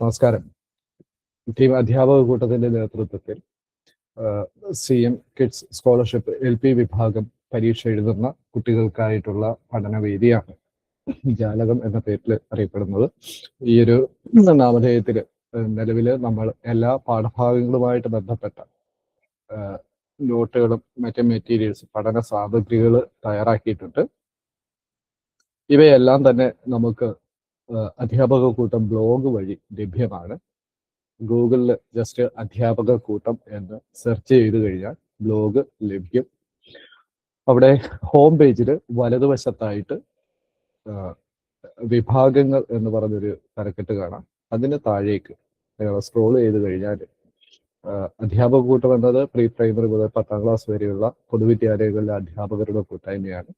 നമസ്കാരം. ടീം അധ്യാപക കൂട്ടത്തിന്റെ നേതൃത്വത്തിൽ CM കിഡ്സ് സ്കോളർഷിപ്പ് LP വിഭാഗം പരീക്ഷ എഴുതുന്ന കുട്ടികൾക്കായിട്ടുള്ള പഠനവേദിയാണ് ജാലകം എന്ന പേരിൽ അറിയപ്പെടുന്നത്. ഈ ഒരു നാമധേയത്തിൽ നിലവിൽ നമ്മൾ എല്ലാ പാഠഭാഗങ്ങളുമായിട്ട് ബന്ധപ്പെട്ട നോട്ടുകളും മറ്റ് മെറ്റീരിയൽസ്, പഠന സാമഗ്രികൾ തയ്യാറാക്കിയിട്ടുണ്ട്. ഇവയെല്ലാം തന്നെ നമുക്ക് അധ്യാപക കൂട്ടം ബ്ലോഗ് വഴി ലഭ്യമാണ്. ഗൂഗിളിൽ ജസ്റ്റ് അധ്യാപക കൂട്ടം എന്ന് സെർച്ച് ചെയ്ത് കഴിഞ്ഞാൽ ബ്ലോഗ് ലഭ്യം. അവിടെ ഹോം പേജിൽ വലതുവശത്തായിട്ട് വിഭാഗങ്ങൾ എന്ന് പറഞ്ഞൊരു തലക്കെട്ട് കാണാം. അതിന് താഴേക്ക് സ്ക്രോൾ ചെയ്ത് കഴിഞ്ഞാൽ അധ്യാപക കൂട്ടം എന്നത് പ്രീ പ്രൈമറി മുതൽ 10ാം ക്ലാസ് വരെയുള്ള പൊതുവിദ്യാലയങ്ങളിലെ അധ്യാപകരുടെ കൂട്ടായ്മയാണ്.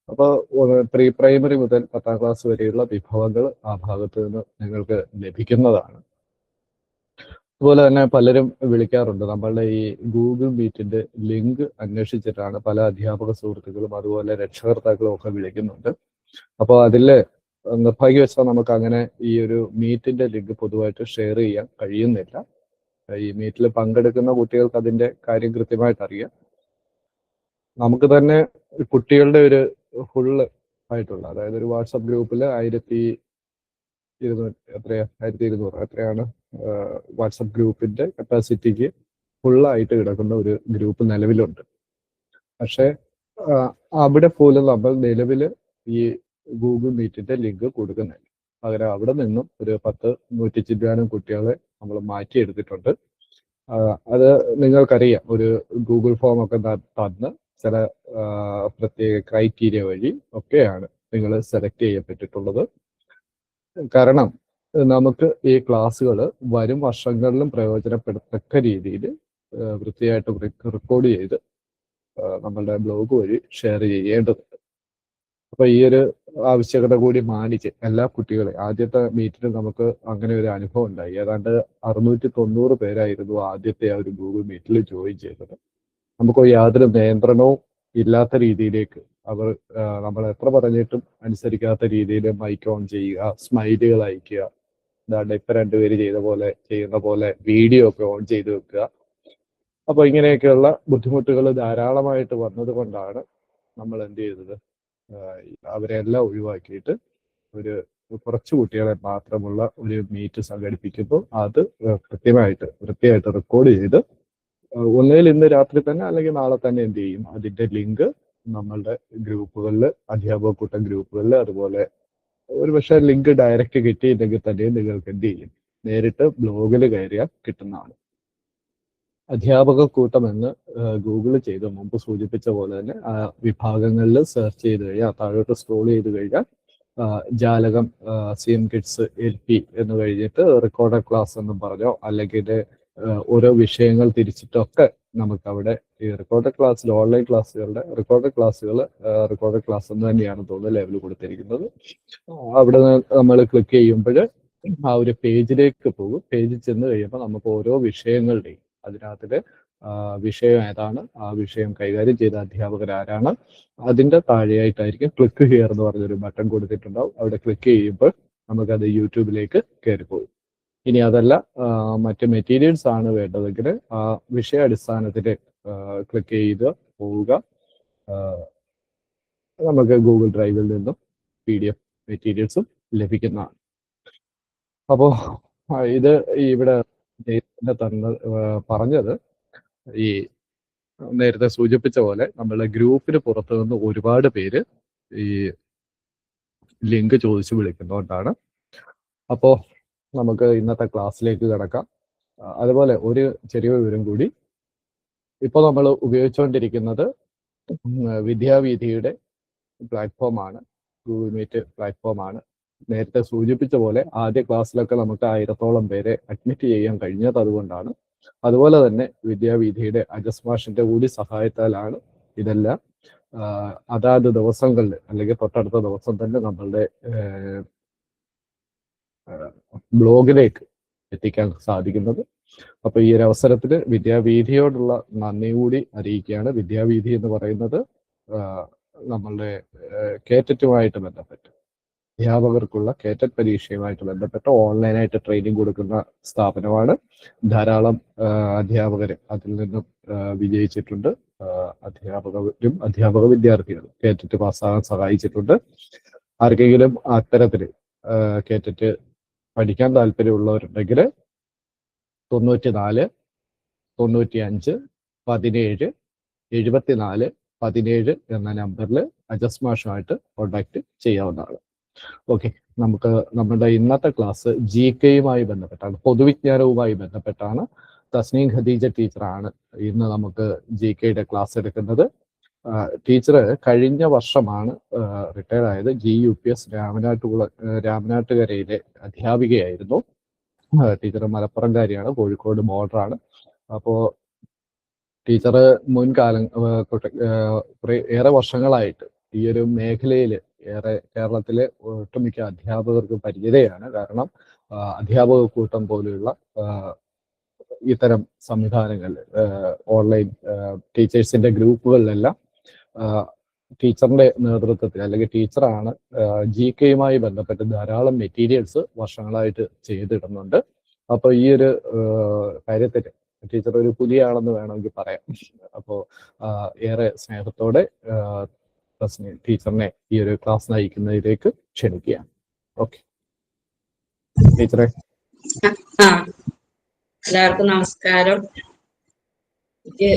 അപ്പോൾ പ്രീ പ്രൈമറി മുതൽ 10ാം ക്ലാസ് വരെയുള്ള വിഭവങ്ങൾ ആ ഭാഗത്ത് നിന്ന് നിങ്ങൾക്ക് ലഭിക്കുന്നതാണ്. അതുപോലെ തന്നെ പലരും വിളിക്കാറുണ്ട്. നമ്മളുടെ ഈ ഗൂഗിൾ മീറ്റിന്റെ ലിങ്ക് അന്വേഷിച്ചിട്ടാണ് പല അധ്യാപക സുഹൃത്തുക്കളും അതുപോലെ രക്ഷകർത്താക്കളും ഒക്കെ വിളിക്കുന്നുണ്ട്. അപ്പോൾ അതിൽ നിർഭാഗ്യവശാൽ നമുക്ക് അങ്ങനെ ഈ ഒരു മീറ്റിന്റെ ലിങ്ക് പൊതുവായിട്ട് ഷെയർ ചെയ്യാൻ കഴിയുന്നില്ല. ഈ മീറ്റിൽ പങ്കെടുക്കുന്ന കുട്ടികൾക്ക് അതിന്റെ കാര്യം കൃത്യമായിട്ട് അറിയാം. നമുക്ക് തന്നെ കുട്ടികളുടെ ഒരു ഫുള്ള് ആയിട്ടുള്ള, അതായത് ഒരു വാട്സപ്പ് ഗ്രൂപ്പിൽ 1200 എത്രയാണ് വാട്സപ്പ് ഗ്രൂപ്പിന്റെ കപ്പാസിറ്റിക്ക് ഫുള്ളായിട്ട് കിടക്കുന്ന ഒരു ഗ്രൂപ്പ് നിലവിലുണ്ട്. പക്ഷെ അവിടെ പോലും നമ്മൾ നിലവിൽ ഈ ഗൂഗിൾ മീറ്റിന്റെ ലിങ്ക് കൊടുക്കുന്നില്ല. പകരം അവിടെ നിന്നും ഒരു 100 ചില്ലാനം കുട്ടികളെ നമ്മൾ മാറ്റിയെടുത്തിട്ടുണ്ട്. അത് നിങ്ങൾക്കറിയാം, ഒരു ഗൂഗിൾ ഫോം ഒക്കെ തന്ന് ചില പ്രത്യേക ക്രൈറ്റീരിയ വഴി ഒക്കെയാണ് നിങ്ങൾ സെലക്ട് ചെയ്യപ്പെട്ടിട്ടുള്ളത്. കാരണം നമുക്ക് ഈ ക്ലാസ്സുകൾ വരും വർഷങ്ങളിലും പ്രയോജനപ്പെടത്തക്ക രീതിയിൽ വൃത്തിയായിട്ട് റെക്കോർഡ് ചെയ്ത് നമ്മളുടെ ബ്ലോഗ് വഴി ഷെയർ ചെയ്യേണ്ടതുണ്ട്. അപ്പൊ ഈ ഒരു ആവശ്യകത കൂടി മാനിച്ച് എല്ലാ കുട്ടികളെയും, ആദ്യത്തെ മീറ്റിൽ നമുക്ക് അങ്ങനെ ഒരു അനുഭവം ഉണ്ടായി. ഏതാണ്ട് 690 പേരായിരുന്നു ആദ്യത്തെ ആ ഒരു ഗൂഗിൾ മീറ്റിൽ ജോയിൻ ചെയ്തത്. നമുക്ക് യാതൊരു നിയന്ത്രണവും ഇല്ലാത്ത രീതിയിലേക്ക് അവർ നമ്മൾ എത്ര പറഞ്ഞിട്ടും അനുസരിക്കാത്ത രീതിയിൽ മൈക്ക് ഓൺ ചെയ്യുക, സ്മൈലുകൾ അയക്കുക, എന്താണ്ട് ഇപ്പൊ 2 പേര് ചെയ്യുന്ന പോലെ വീഡിയോ ഒക്കെ ഓൺ ചെയ്ത് വെക്കുക. അപ്പൊ ഇങ്ങനെയൊക്കെയുള്ള ബുദ്ധിമുട്ടുകൾ ധാരാളമായിട്ട് വന്നത് കൊണ്ടാണ് നമ്മൾ എന്ത് ചെയ്തത്, അവരെല്ലാം ഒഴിവാക്കിയിട്ട് ഒരു കുറച്ച് കുട്ടികളെ മാത്രമുള്ള ഒരു മീറ്റ് സംഘടിപ്പിക്കുമ്പോൾ അത് വൃത്തിയായിട്ട് റെക്കോർഡ് ചെയ്ത് ഒന്നുകിൽ ഇന്ന് രാത്രി തന്നെ അല്ലെങ്കിൽ നാളെ തന്നെ എന്ത് ചെയ്യും, അതിന്റെ ലിങ്ക് നമ്മളുടെ ഗ്രൂപ്പുകളിൽ, അധ്യാപക കൂട്ടം ഗ്രൂപ്പുകളിൽ, അതുപോലെ ഒരു പക്ഷേ ലിങ്ക് ഡയറക്റ്റ് കിട്ടിയില്ലെങ്കിൽ തന്നെ നിങ്ങൾക്ക് എന്ത് ചെയ്യും, നേരിട്ട് ബ്ലോഗിൽ കയറിയാൽ കിട്ടുന്നതാണ്. അധ്യാപക കൂട്ടം എന്ന് ഗൂഗിൾ ചെയ്ത് മുമ്പ് സൂചിപ്പിച്ച പോലെ തന്നെ ആ വിഭാഗങ്ങളിൽ സെർച്ച് ചെയ്ത് കഴിഞ്ഞാൽ, താഴോട്ട് സ്ക്രോൾ ചെയ്ത് കഴിഞ്ഞാൽ ജാലകം CM കിഡ്സ് LP എന്ന് കഴിഞ്ഞിട്ട് റെക്കോർഡഡ് ക്ലാസ് എന്നും പറഞ്ഞോ, അല്ലെങ്കിൽ ഓരോ വിഷയങ്ങൾ തിരിച്ചിട്ടൊക്കെ നമുക്കവിടെ ഈ റെക്കോർഡഡ് ക്ലാസ്സിൽ, ഓൺലൈൻ ക്ലാസ്സുകളുടെ റെക്കോർഡഡ് ക്ലാസ് എന്ന് തന്നെയാണ് തോന്നുന്നത് ലേബിൾ കൊടുത്തിരിക്കുന്നത്. അവിടെ നമ്മൾ ക്ലിക്ക് ചെയ്യുമ്പോൾ ആ ഒരു പേജിലേക്ക് പോകും. പേജിൽ ചെന്ന് കഴിയുമ്പോൾ നമുക്ക് ഓരോ വിഷയങ്ങളുടെയും അതിനകത്തില് വിഷയം ഏതാണ്, ആ വിഷയം കൈകാര്യം ചെയ്ത അധ്യാപകർ ആരാണ്, അതിന്റെ താഴെയായിട്ടായിരിക്കും ക്ലിക്ക് ഹിയർ എന്ന് പറഞ്ഞൊരു ബട്ടൺ കൊടുത്തിട്ടുണ്ടാവും. അവിടെ ക്ലിക്ക് ചെയ്യുമ്പോൾ നമുക്കത് യൂട്യൂബിലേക്ക് കയറിപ്പോകും. ഇനി അതല്ല മറ്റ് മെറ്റീരിയൽസ് ആണ് വേണ്ടതെങ്കിൽ ആ വിഷയാടിസ്ഥാനത്തിൽ ക്ലിക്ക് ചെയ്ത് പോവുക. നമുക്ക് ഗൂഗിൾ ഡ്രൈവിൽ നിന്നും PDF മെറ്റീരിയൽസും ലഭിക്കുന്നതാണ്. അപ്പോൾ ഇത് ഇവിടെ പറഞ്ഞത് ഈ നേരത്തെ സൂചിപ്പിച്ച പോലെ നമ്മളുടെ ഗ്രൂപ്പിന് പുറത്തു നിന്ന് ഒരുപാട് പേര് ഈ ലിങ്ക് ചോദിച്ച് വിളിക്കുന്നതുകൊണ്ടാണ്. അപ്പോൾ നമുക്ക് ഇന്നത്തെ ക്ലാസ്സിലേക്ക് കിടക്കാം. അതുപോലെ ഒരു ചെറിയ വിവരം കൂടി, ഇപ്പോൾ നമ്മൾ ഉപയോഗിച്ചുകൊണ്ടിരിക്കുന്നത് വിദ്യാവീഥിയുടെ പ്ലാറ്റ്ഫോമാണ്, ഗൂഗിൾ മീറ്റ് പ്ലാറ്റ്ഫോമാണ്. നേരത്തെ സൂചിപ്പിച്ച പോലെ ആദ്യ ക്ലാസ്സിലൊക്കെ നമുക്ക് 1000ഓളം പേരെ അഡ്മിറ്റ് ചെയ്യാൻ കഴിഞ്ഞത് അതുകൊണ്ടാണ്. അതുപോലെ തന്നെ വിദ്യാവീഥിയുടെ അജസ് മാഷിന്റെ കൂടി സഹായത്താലാണ് ഇതെല്ലാം അതാത് ദിവസങ്ങളിൽ അല്ലെങ്കിൽ തൊട്ടടുത്ത ദിവസം തന്നെ നമ്മളുടെ ബ്ലോഗിലേക്ക് എത്തിക്കാൻ സാധിക്കുന്നത്. അപ്പൊ ഈ ഒരു അവസരത്തിൽ വിദ്യാവീഥിയോടുള്ള നന്ദി കൂടി അറിയിക്കുകയാണ്. വിദ്യാവീഥി എന്ന് പറയുന്നത് നമ്മളുടെ കേറ്ററ്റുമായിട്ട് ബന്ധപ്പെട്ട് അധ്യാപകർക്കുള്ള കേറ്റഡ് പരീക്ഷയുമായിട്ട് ബന്ധപ്പെട്ട് ഓൺലൈനായിട്ട് ട്രെയിനിങ് കൊടുക്കുന്ന സ്ഥാപനമാണ്. ധാരാളം അധ്യാപകർ അതിൽ നിന്നും വിജയിച്ചിട്ടുണ്ട്. അധ്യാപകരും അധ്യാപക വിദ്യാർത്ഥികളും കേറ്ററ്റ് പാസ്സാകാൻ സഹായിച്ചിട്ടുണ്ട്. ആർക്കെങ്കിലും അത്തരത്തിൽ കേറ്ററ്റ് പഠിക്കാൻ താല്പര്യമുള്ളവരുണ്ടെങ്കിൽ 94 95 17 74 17 എന്ന നമ്പറിൽ അജസ് മാഷുമായിട്ട് കോൺടാക്ട് ചെയ്യാവുന്നതാണ്. ഓക്കെ, നമുക്ക് നമ്മുടെ ഇന്നത്തെ ക്ലാസ് GK-യുമായി ബന്ധപ്പെട്ടാണ്, പൊതുവിജ്ഞാനവുമായി ബന്ധപ്പെട്ടാണ്. തസ്നീം ഖദീജ ടീച്ചറാണ് ഇന്ന് നമുക്ക് GK-യുടെ ക്ലാസ് എടുക്കുന്നത്. ടീച്ചർ കഴിഞ്ഞ വർഷമാണ് റിട്ടയർ ആയത്. GUPS രാമനാട്ടുകരയിലെ അധ്യാപികയായിരുന്നു. ടീച്ചർ മലപ്പുറംകാരിയാണ്, കോഴിക്കോട് ബോർഡറാണ്. അപ്പോൾ ടീച്ചർ മുൻകാലം ഏറെ വർഷങ്ങളായിട്ട് ഈ ഒരു മേഖലയിൽ ഏറെ കേരളത്തിലെ ഒട്ടുമിക്ക അധ്യാപകർക്ക് പരിചിതയാണ്. കാരണം അധ്യാപക കൂട്ടം പോലെയുള്ള ഇത്തരം സംവിധാനങ്ങൾ, ഓൺലൈൻ ടീച്ചേഴ്സിന്റെ ഗ്രൂപ്പുകളിലെല്ലാം ടീച്ചറിന്റെ നേതൃത്വത്തിൽ അല്ലെങ്കിൽ ടീച്ചറാണ് GK-യുമായി ബന്ധപ്പെട്ട് ധാരാളം മെറ്റീരിയൽസ് വർഷങ്ങളായിട്ട് ചെയ്തിടുന്നുണ്ട്. അപ്പോൾ ഈ ഒരു കാര്യത്തിൽ ടീച്ചർ ഒരു പുതിയ ആളെന്ന് വേണമെങ്കിൽ പറയാം. അപ്പോൾ ഏറെ സ്നേഹത്തോടെ ടീച്ചറിനെ ഈ ഒരു ക്ലാസ് നയിക്കുന്നതിലേക്ക് ക്ഷണിക്കുക. ഓക്കെ ടീച്ചറെ. എല്ലാവർക്കും നമസ്കാരം. എനിക്ക്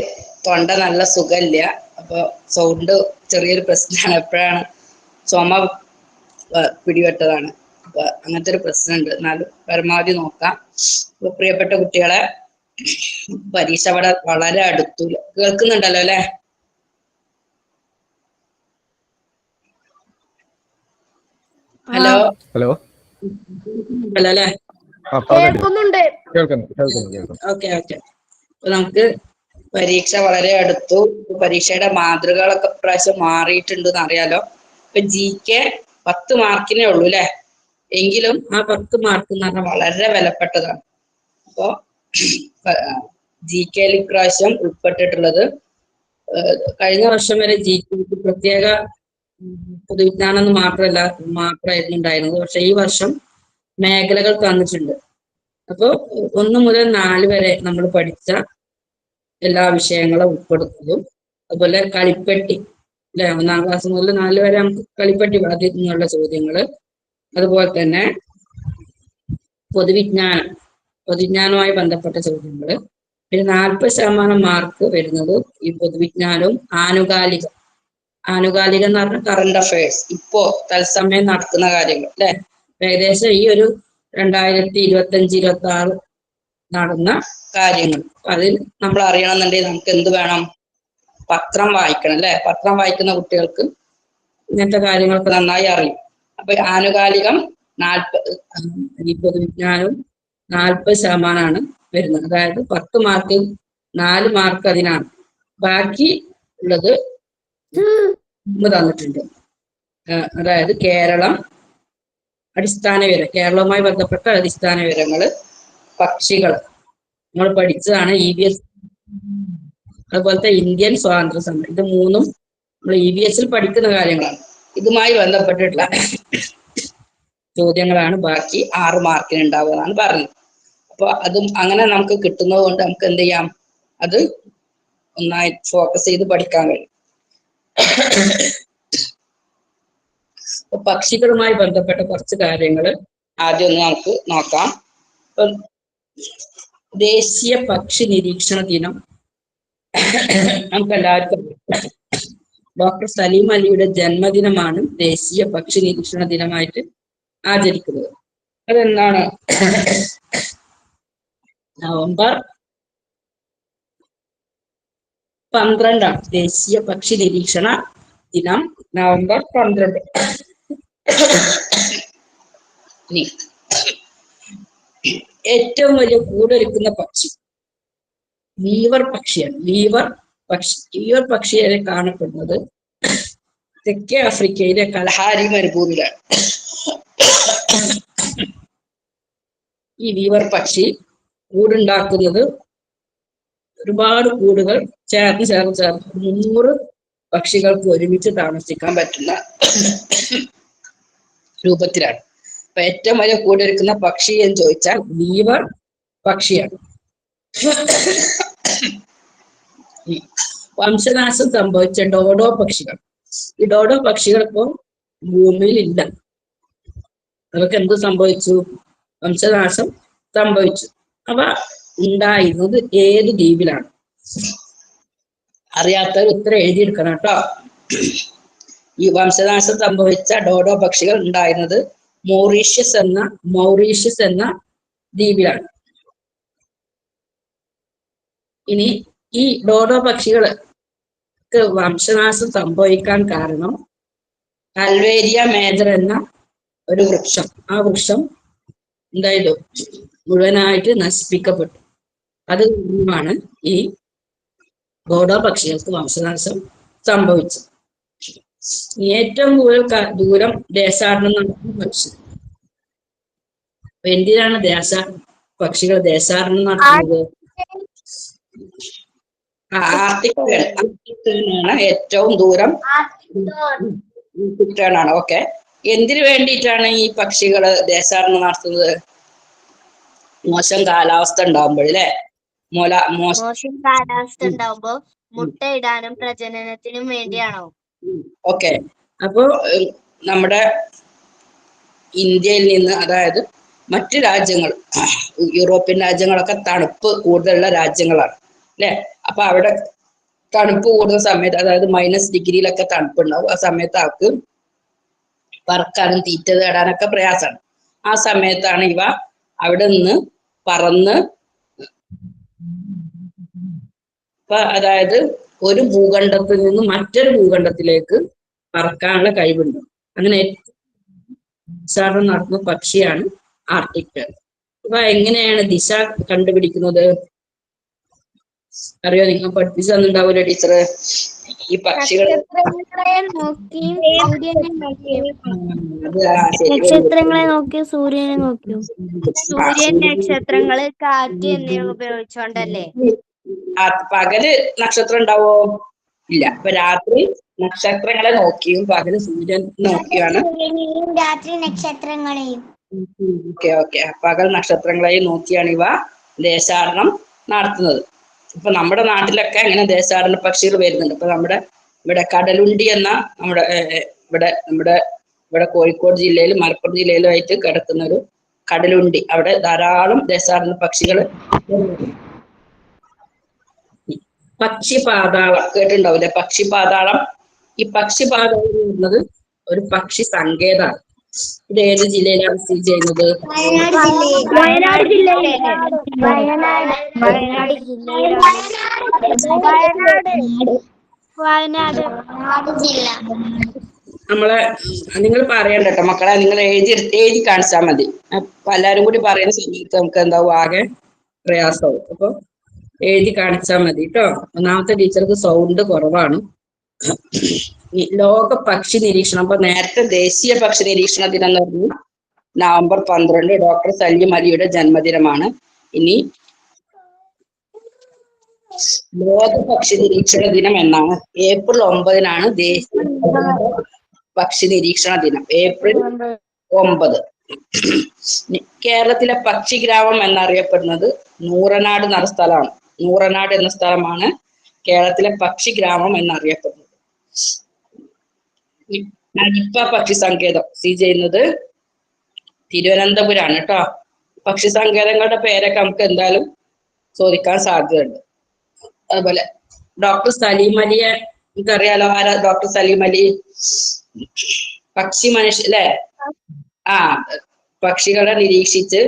തൊണ്ട നല്ല സുഖമില്ല, അപ്പൊ സൗണ്ട് ചെറിയൊരു പ്രശ്നമാണ്. എപ്പോഴാണ് ചുമ പിടിപെട്ടതാണ്, അപ്പൊ അങ്ങനത്തെ ഒരു പ്രശ്നമുണ്ട്. എന്നാലും പരമാവധി നോക്കാം. അപ്പൊ പ്രിയപ്പെട്ട കുട്ടികളെ, പരീക്ഷ വളരെ അടുത്തു. കേൾക്കുന്നുണ്ടല്ലോ അല്ലെ? ഹലോ ഹലോ ഹലോ അല്ലേ? ഓക്കെ. അപ്പൊ നമുക്ക് പരീക്ഷ വളരെ അടുത്തു. പരീക്ഷയുടെ മാതൃകകളൊക്കെ പ്രാവശ്യം മാറിയിട്ടുണ്ടെന്ന് അറിയാലോ. ഇപ്പൊ GK 10 മാർക്കിനേ ഉള്ളൂ അല്ലെ? എങ്കിലും ആ 10 മാർക്ക് എന്ന് പറഞ്ഞാൽ വളരെ വിലപ്പെട്ടതാണ്. അപ്പോ GK-യിൽ ഇപ്രാവശ്യം ഉൾപ്പെട്ടിട്ടുള്ളത്, കഴിഞ്ഞ വർഷം വരെ GK പ്രത്യേക പൊതുവിജ്ഞാനം മാത്രമായിരുന്നു ഉണ്ടായിരുന്നത്. പക്ഷെ ഈ വർഷം മേഖലകൾ തന്നിട്ടുണ്ട്. അപ്പൊ 1 മുതൽ 4 വരെ നമ്മൾ പഠിച്ച എല്ലാ വിഷയങ്ങളും ഉൾപ്പെടുത്തുന്നതും, അതുപോലെ കളിപ്പെട്ടി അല്ലെ, 1-ാം ക്ലാസ് മുതൽ 4 വരെ നമുക്ക് കളിപ്പെട്ടി അതിൽ നിന്നുള്ള ചോദ്യങ്ങള്, അതുപോലെ തന്നെ പൊതുവിജ്ഞാനവുമായി ബന്ധപ്പെട്ട ചോദ്യങ്ങള്. പിന്നെ 40% മാർക്ക് വരുന്നത് ഈ പൊതുവിജ്ഞാനവും ആനുകാലികം എന്ന് പറഞ്ഞാൽ കറണ്ട് അഫയേഴ്സ്, ഇപ്പോ തത്സമയം നടക്കുന്ന കാര്യങ്ങൾ അല്ലെ. ഏകദേശം ഈ ഒരു 2025-26 നടന്ന കാര്യങ്ങൾ അതിൽ നമ്മൾ അറിയണമെന്നുണ്ടെങ്കിൽ നമുക്ക് എന്ത് വേണം? പത്രം വായിക്കണം അല്ലെ. പത്രം വായിക്കുന്ന കുട്ടികൾക്ക് ഇങ്ങനത്തെ കാര്യങ്ങളൊക്കെ നന്നായി അറിയും. അപ്പൊ ആനുകാലികം ഈ പൊതുവിജ്ഞാനവും 40% വരുന്നത്. അതായത് 10 മാർക്കിൽ 4 മാർക്ക് അതിനാണ്. ബാക്കി ഉള്ളത് തന്നിട്ടുണ്ട്. അതായത് കേരളവുമായി ബന്ധപ്പെട്ട അടിസ്ഥാന വിവരങ്ങള്, പക്ഷികൾ നമ്മൾ പഠിച്ചതാണ്. EVS, അതുപോലത്തെ ഇന്ത്യൻ സ്വാതന്ത്ര്യ സമരം, ഇത് 3ഉം നമ്മൾ EVS-ൽ പഠിക്കുന്ന കാര്യങ്ങളാണ്. ഇതുമായി ബന്ധപ്പെട്ടിട്ടുള്ള ചോദ്യങ്ങളാണ് ബാക്കി 6 മാർക്കിന് ഉണ്ടാവുക എന്നാണ് പറഞ്ഞത്. അപ്പൊ അതും അങ്ങനെ നമുക്ക് കിട്ടുന്നത് കൊണ്ട് നമുക്ക് എന്ത് ചെയ്യാം? അത് ഒന്നായി ഫോക്കസ് ചെയ്ത് പഠിക്കാൻ കഴിയും. പക്ഷികളുമായി ബന്ധപ്പെട്ട കുറച്ച് കാര്യങ്ങൾ ആദ്യം ഒന്ന് നമുക്ക് നോക്കാം. ഇപ്പം ദേശീയ പക്ഷി നിരീക്ഷണ ദിനം നമുക്ക് എല്ലാവർക്കും ഡോക്ടർ സലീം അലിയുടെ ജന്മദിനമാണ് ദേശീയ പക്ഷി നിരീക്ഷണ ദിനമായിട്ട് ആചരിക്കുന്നത്. അതെന്താണ്? നവംബർ 12 ദേശീയ പക്ഷി നിരീക്ഷണ ദിനം, നവംബർ 12. ഏറ്റവും വലിയ കൂടൊരുക്കുന്ന പക്ഷി വീവർ പക്ഷിയാണ്. വീവർ പക്ഷിയെ കാണപ്പെടുന്നത് തെക്കേ ആഫ്രിക്കയിലെ കൽഹാരി മരുഭൂമിയിലാണ്. ഈ വീവർ പക്ഷി കൂടുണ്ടാക്കുന്നത് ഒരുപാട് കൂടുകൾ ചേർന്ന് 300 പക്ഷികൾക്ക് ഒരുമിച്ച് താമസിക്കാൻ പറ്റുന്ന രൂപത്തിലാണ്. അപ്പൊ ഏറ്റവും വലിയ കൂടിയിരിക്കുന്ന പക്ഷി എന്ന് ചോദിച്ചാൽ ബീവർ പക്ഷിയാണ്. വംശനാശം സംഭവിച്ച ഡോഡോ പക്ഷികൾ. ഈ ഡോഡോ പക്ഷികൾ ഇപ്പോ ഭൂമിയിൽ ഇല്ല. അവർക്ക് എന്ത് സംഭവിച്ചു? വംശനാശം സംഭവിച്ചു. അവ ഉണ്ടായിരുന്നത് ഏത് ദ്വീപിലാണ്? അറിയാത്തവർ ഉത്തരം എഴുതിയെടുക്കണം കേട്ടോ. ഈ വംശനാശം സംഭവിച്ച ഡോഡോ പക്ഷികൾ ഉണ്ടായിരുന്നത് മൗറീഷ്യസ് എന്ന ദ്വീപിലാണ്. ഇനി ഈ ഡോഡോ പക്ഷികൾക്ക് വംശനാശം സംഭവിക്കാൻ കാരണം കൽവേരിയ മേജർ എന്ന ഒരു വൃക്ഷം. ആ വൃക്ഷം എന്തായാലും മുഴുവനായിട്ട് നശിപ്പിക്കപ്പെട്ടു. അത് കാരണമാണ് ഈ ഡോഡോ പക്ഷികൾക്ക് വംശനാശം സംഭവിച്ചത്. ഏറ്റവും ദൂരം ദേശാടനം നടത്തുന്ന പക്ഷി. എന്തിനാണ് പക്ഷികൾ ദേശാടനം നടത്തുന്നത്? ആർട്ടിക്കാണ് ഏറ്റവും ദൂരം. ആണ്. ഓക്കെ. എന്തിനു വേണ്ടിയിട്ടാണ് ഈ പക്ഷികള് ദേശാടനം നടത്തുന്നത്? മോശം കാലാവസ്ഥ ഉണ്ടാവുമ്പോഴല്ലേ? മോശം കാലാവസ്ഥ ഉണ്ടാവുമ്പോ മുട്ടയിടാനും പ്രജനനത്തിനും വേണ്ടിയാണോ? ഓക്കെ. അപ്പോ നമ്മുടെ ഇന്ത്യയിൽ നിന്ന്, അതായത് മറ്റു രാജ്യങ്ങൾ, യൂറോപ്യൻ രാജ്യങ്ങളൊക്കെ തണുപ്പ് കൂടുതലുള്ള രാജ്യങ്ങളാണ് അല്ലെ? അപ്പൊ അവിടെ തണുപ്പ് കൂടുന്ന സമയത്ത്, അതായത് -ഡിഗ്രിയിലൊക്കെ തണുപ്പുണ്ടാവും. ആ സമയത്ത് അവർക്ക് പറക്കാനും തീറ്റ തേടാനൊക്കെ പ്രയാസമാണ്. ആ സമയത്താണ് ഇവ അവിടെ നിന്ന് പറന്ന്, അതായത് ഒരു ഭൂഖണ്ഡത്തിൽ നിന്ന് മറ്റൊരു ഭൂഖണ്ഡത്തിലേക്ക് പറക്കാനുള്ള കഴിവുണ്ട്. അങ്ങനെ ദേശാടനം നടത്തുന്ന പക്ഷിയാണ് ആർട്ടിക് ടേൺ. ഇവ എങ്ങനെയാണ് ദിശ കണ്ടുപിടിക്കുന്നത്? അറിയോ? നിങ്ങൾ പഠിപ്പിച്ചു തന്നിട്ടുണ്ടാവൂലോ ടീച്ചർ. ഈ പക്ഷികൾ നക്ഷത്രങ്ങളെ നോക്കിയും സൂര്യനെ നോക്കിയും. സൂര്യൻ, നക്ഷത്രങ്ങള്, കാറ്റ് എന്നിവ ഉപയോഗിച്ചോണ്ടല്ലേ? പകല് നക്ഷത്രം ഉണ്ടാവോ? ഇല്ല. അപ്പൊ രാത്രി നക്ഷത്രങ്ങളെ നോക്കിയും പകല് സൂര്യൻ നോക്കിയാണ്. രാത്രി നക്ഷത്രങ്ങളെയും. ഓക്കെ. പകൽ നക്ഷത്രങ്ങളെയും നോക്കിയാണ് ഇവ ദേശാടനം നടത്തുന്നത്. ഇപ്പൊ നമ്മുടെ നാട്ടിലൊക്കെ ഇങ്ങനെ ദേശാടന പക്ഷികൾ വരുന്നുണ്ട്. ഇപ്പൊ ഇവിടെ കടലുണ്ടി എന്ന ഇവിടെ കോഴിക്കോട് ജില്ലയിലും മലപ്പുറം ജില്ലയിലും ആയിട്ട് കിടക്കുന്ന ഒരു കടലുണ്ടി, അവിടെ ധാരാളം ദേശാടന പക്ഷികൾ. പക്ഷിപാതാളം കേട്ടിട്ടുണ്ടാവില്ലേ? പക്ഷിപാതാളം. ഈ പക്ഷിപാതാളം എന്നത് ഒരു പക്ഷി സങ്കേതമാണ്. ഇത് ഏത് ജില്ലയിലാണ് സ്ഥിതി ചെയ്യുന്നത്? വയനാട് ജില്ല. നിങ്ങൾ പറയണ്ട കേട്ടോ മക്കളെ, നിങ്ങൾ എഴുതി കാണിച്ചാൽ മതി. അപ്പൊ എല്ലാരും കൂടി പറയുന്ന സമയത്ത് നമുക്ക് എന്താവും, ആകെ പ്രയാസമാവും. അപ്പൊ എഴുതി കാണിച്ചാൽ മതി കേട്ടോ. ഒന്നാമത്തെ ടീച്ചർക്ക് സൗണ്ട് കുറവാണ്. ലോക പക്ഷി നിരീക്ഷണം. അപ്പൊ നേരത്തെ ദേശീയ പക്ഷി നിരീക്ഷണ ദിനം എന്ന് പറഞ്ഞു നവംബർ 12 ഡോക്ടർ സലീം അലിയുടെ ജന്മദിനമാണ്. ഇനി ലോക പക്ഷി നിരീക്ഷണ ദിനം എന്നാണ്. ഏപ്രിൽ 9 ദേശീയ പക്ഷി നിരീക്ഷണ ദിനം. ഏപ്രിൽ 9. കേരളത്തിലെ പക്ഷിഗ്രാമം എന്നറിയപ്പെടുന്നത് നൂറനാട് എന്ന സ്ഥലമാണ്. നൂറനാട് എന്ന സ്ഥലമാണ് കേരളത്തിലെ പക്ഷിഗ്രാമം എന്നറിയപ്പെടുന്നത്. നിപ്പ പക്ഷി സങ്കേതം സ്ഥിതി ചെയ്യുന്നത് തിരുവനന്തപുരമാണ് കേട്ടോ. പക്ഷി സങ്കേതങ്ങളുടെ പേരൊക്കെ നമുക്ക് എന്തായാലും ചോദിക്കാൻ സാധ്യതയുണ്ട്. അതുപോലെ ഡോക്ടർ സലീം അലിയെ നമുക്കറിയാലോ. ആരാ ഡോക്ടർ സലീം അലി? പക്ഷി മനുഷ്യ അല്ലെ? പക്ഷികളെ നിരീക്ഷിച്ച്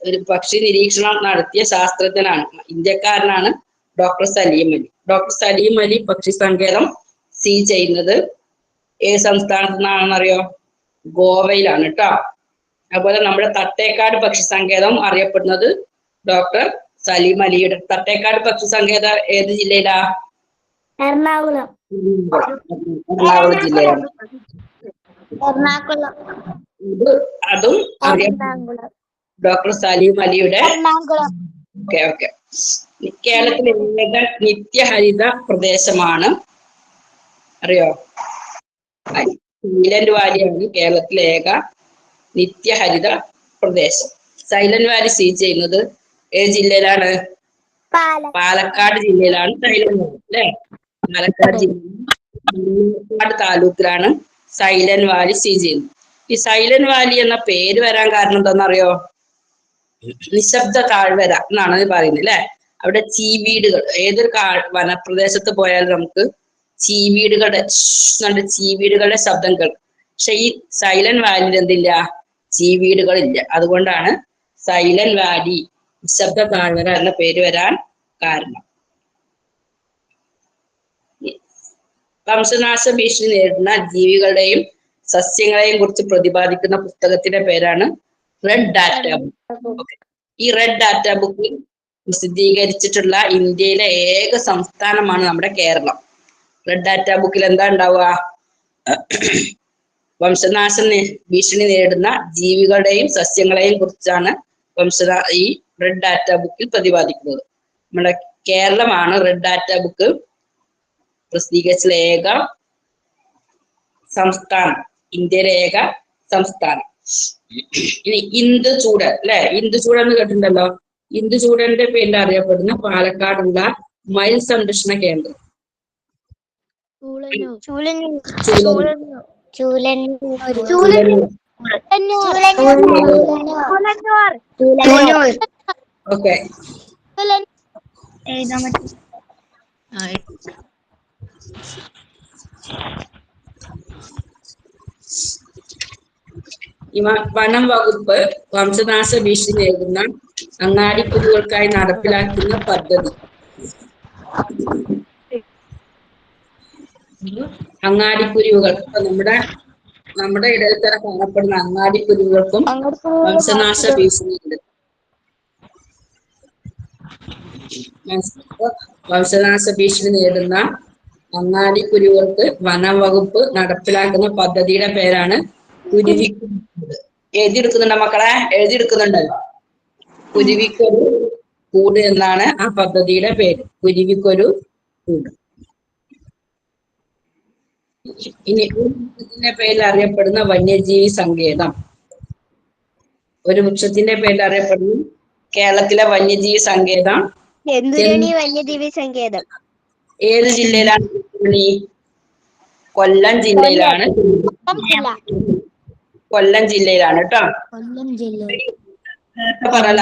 ഒരു പക്ഷി നിരീക്ഷണം നടത്തിയ ശാസ്ത്രജ്ഞനാണ്, ഇന്ത്യക്കാരനാണ് ഡോക്ടർ സലീം അലി. ഡോക്ടർ സലീം അലി പക്ഷി സങ്കേതം സ്ഥിതി ചെയ്യുന്നത് ഏത് സംസ്ഥാനത്ത് നിന്നാണെന്നറിയോ? ഗോവയിലാണ് കേട്ടോ. അതുപോലെ നമ്മുടെ തട്ടേക്കാട് പക്ഷി സങ്കേതം അറിയപ്പെടുന്നത് ഡോക്ടർ സലീം അലിയുടെ. തട്ടേക്കാട് പക്ഷി സങ്കേതം ഏത് ജില്ലയിലാ? എറണാകുളം ജില്ലയിലാണ്. അതും ഡോക്ടർ സലീം അലിയുടെ. ഓക്കെ. കേരളത്തിലെ നിത്യഹരിത പ്രദേശമാണ് അറിയോ? സൈലന്റ് വാലിയാണ് കേരളത്തിലെ ഏക നിത്യഹരിത പ്രദേശം. സൈലന്റ് വാലി സ്ഥിതി ചെയ്യുന്നത് ഏത് ജില്ലയിലാണ്? പാലക്കാട് ജില്ലയിലാണ് സൈലന്റ് വാലി അല്ലെ. പാലക്കാട് ജില്ലയിലെ താലൂക്കിലാണ് സൈലന്റ് വാലി സ്ഥിതി ചെയ്യുന്നത്. ഈ സൈലന്റ് വാലി എന്ന പേര് വരാൻ കാരണം എന്താണെന്നറിയോ? നിശബ്ദ താഴ്വര എന്നാണ് പറയുന്നത് അല്ലെ. അവിടെ ചീവീടുകൾ, ഏതൊരു വനപ്രദേശത്ത് പോയാലും നമുക്ക് ചീവീടുകളുടെ ശബ്ദം കേൾക്കും. പക്ഷെ ഈ സൈലന്റ് വാലിയിൽ എന്തില്ല? ചീവീടുകളില്ല. അതുകൊണ്ടാണ് സൈലന്റ് വാലി, നിശബ്ദ താഴ്വര എന്ന പേര് വരാൻ കാരണം. വംശനാശ ഭീഷണി നേരിടുന്ന ജീവികളുടെയും സസ്യങ്ങളെയും കുറിച്ച് പ്രതിപാദിക്കുന്ന പുസ്തകത്തിന്റെ പേരാണ് റെഡ് ഡാറ്റ ബുക്ക്. ഈ റെഡ് ഡാറ്റ ബുക്കിൽ പ്രസിദ്ധീകരിച്ചിട്ടുള്ള ഇന്ത്യയിലെ ഏക സംസ്ഥാനമാണ് നമ്മുടെ കേരളം. റെഡ് ഡാറ്റ ബുക്കിൽ എന്താ ഉണ്ടാവുക? വംശനാശ ഭീഷണി നേരിടുന്ന ജീവികളുടെയും സസ്യങ്ങളെയും കുറിച്ചാണ് ഈ റെഡ് ഡാറ്റ ബുക്കിൽ പ്രതിപാദിക്കുന്നത്. നമ്മുടെ കേരളമാണ് റെഡ് ഡാറ്റ ബുക്ക് പ്രസിദ്ധീകരിച്ച ഏക സംസ്ഥാനം, ഇന്ത്യയിലെ ഏക സംസ്ഥാനം. ഇനി ഇന്ദുചൂടൻ അല്ലെ, ഇന്ദുചൂടൻ എന്ന് കേട്ടിട്ടുണ്ടല്ലോ. ഇന്ദുചൂടന്റെ പേരിൽ അറിയപ്പെടുന്ന പാലക്കാടുള്ള മയിൽ സംരക്ഷണ കേന്ദ്രം ഓക്കെ. വനം വകുപ്പ് വംശനാശ ഭീഷണി നേരിടുന്ന അങ്ങാടിക്കുരുകൾക്കായി നടപ്പിലാക്കുന്ന പദ്ധതി. അങ്ങാടിക്കുരുവികൾ, നമ്മുടെ ഇടയിൽ തന്നെ കാണപ്പെടുന്ന അങ്ങാടിക്കുരുവികൾക്കും വംശനാശ ഭീഷണിയുണ്ട്. വംശനാശ ഭീഷണി നേരിടുന്ന അങ്ങാടിക്കുരുവികൾക്ക് വനം വകുപ്പ് നടപ്പിലാക്കുന്ന പദ്ധതിയുടെ പേരാണ് കുരുവിക്കൂട്. എഴുതിയെടുക്കുന്നുണ്ടോ മക്കളെ? എഴുതിയെടുക്കുന്നുണ്ടല്ലോ. കുരുവിക്കൊരു കൂട് എന്നാണ് ആ പദ്ധതിയുടെ പേര്. കുരുവിക്കൊരു കൂട്. ഇനി വൃക്ഷത്തിന്റെ പേരിൽ അറിയപ്പെടുന്ന വന്യജീവി സങ്കേതം. ഒരു വൃക്ഷത്തിന്റെ പേരിൽ അറിയപ്പെടുന്ന കേരളത്തിലെ വന്യജീവി സങ്കേതം വന്യജീവി സങ്കേതം ഏത് ജില്ലയിലാണ്? കൊല്ലം ജില്ലയിലാണ്. കൊല്ലം ജില്ലയിലാണ് കേട്ടോ. പറയല,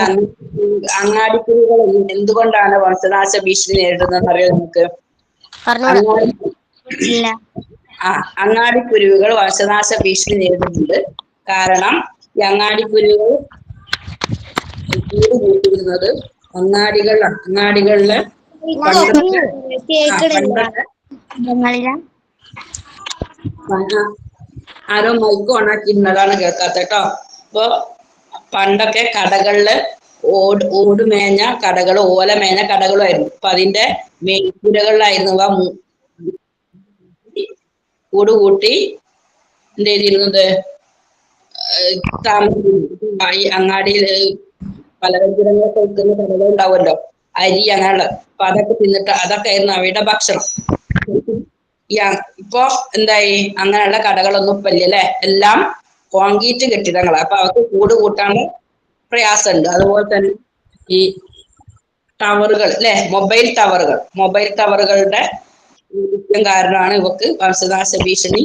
അങ്ങാടിക്കുരുകൾ എന്തുകൊണ്ടാണ് വംശനാശ ഭീഷണി നേരിടുന്നത് അറിയാം നമുക്ക്? അങ്ങാടിക്കുരുവികൾ വംശനാശ ഭീഷണി നേരിടുന്നുണ്ട്. കാരണം ഈ അങ്ങാടിക്കുരുവികൾ കൂട് കൂട്ടിയിരുന്നത് അങ്ങാടികളിലെ ആരോ മൈക്ക് ഓണാക്കിയിരുന്നതാണ് കേൾക്കാത്ത കേട്ടോ. അപ്പൊ പണ്ടൊക്കെ കടകളില് ഓടുമേഞ്ഞ കടകളും ഓലമേഞ്ഞ കടകളും ആയിരുന്നു. അപ്പൊ അതിന്റെ മേൽക്കൂരകളിലായിരുന്നു കൂട് കൂട്ടി എന്ത് ചെയ്തിരുന്നത്? ഈ അങ്ങാടിയിൽ പലവ്യഞ്ജനങ്ങളൊക്കെ വെക്കുന്ന കടകൾ ഉണ്ടാവുമല്ലോ, അരി അങ്ങനെയുള്ള. അപ്പൊ അതൊക്കെ തിന്നിട്ട് അതൊക്കെ ആയിരുന്നു അവയുടെ ഭക്ഷണം. ഇപ്പൊ എന്തായി? അങ്ങനെയുള്ള കടകളൊന്നും ഇപ്പൊ ഇല്ല അല്ലെ. എല്ലാം കോൺക്രീറ്റ് കെട്ടിടങ്ങളാണ്. അപ്പൊ അവർക്ക് കൂട് കൂട്ടാനുള്ള പ്രയാസമുണ്ട്. അതുപോലെ തന്നെ ഈ ടവറുകൾ അല്ലെ, മൊബൈൽ ടവറുകളുടെ കാരണമാണ് ഇവക്ക് വംശനാശ ഭീഷണി.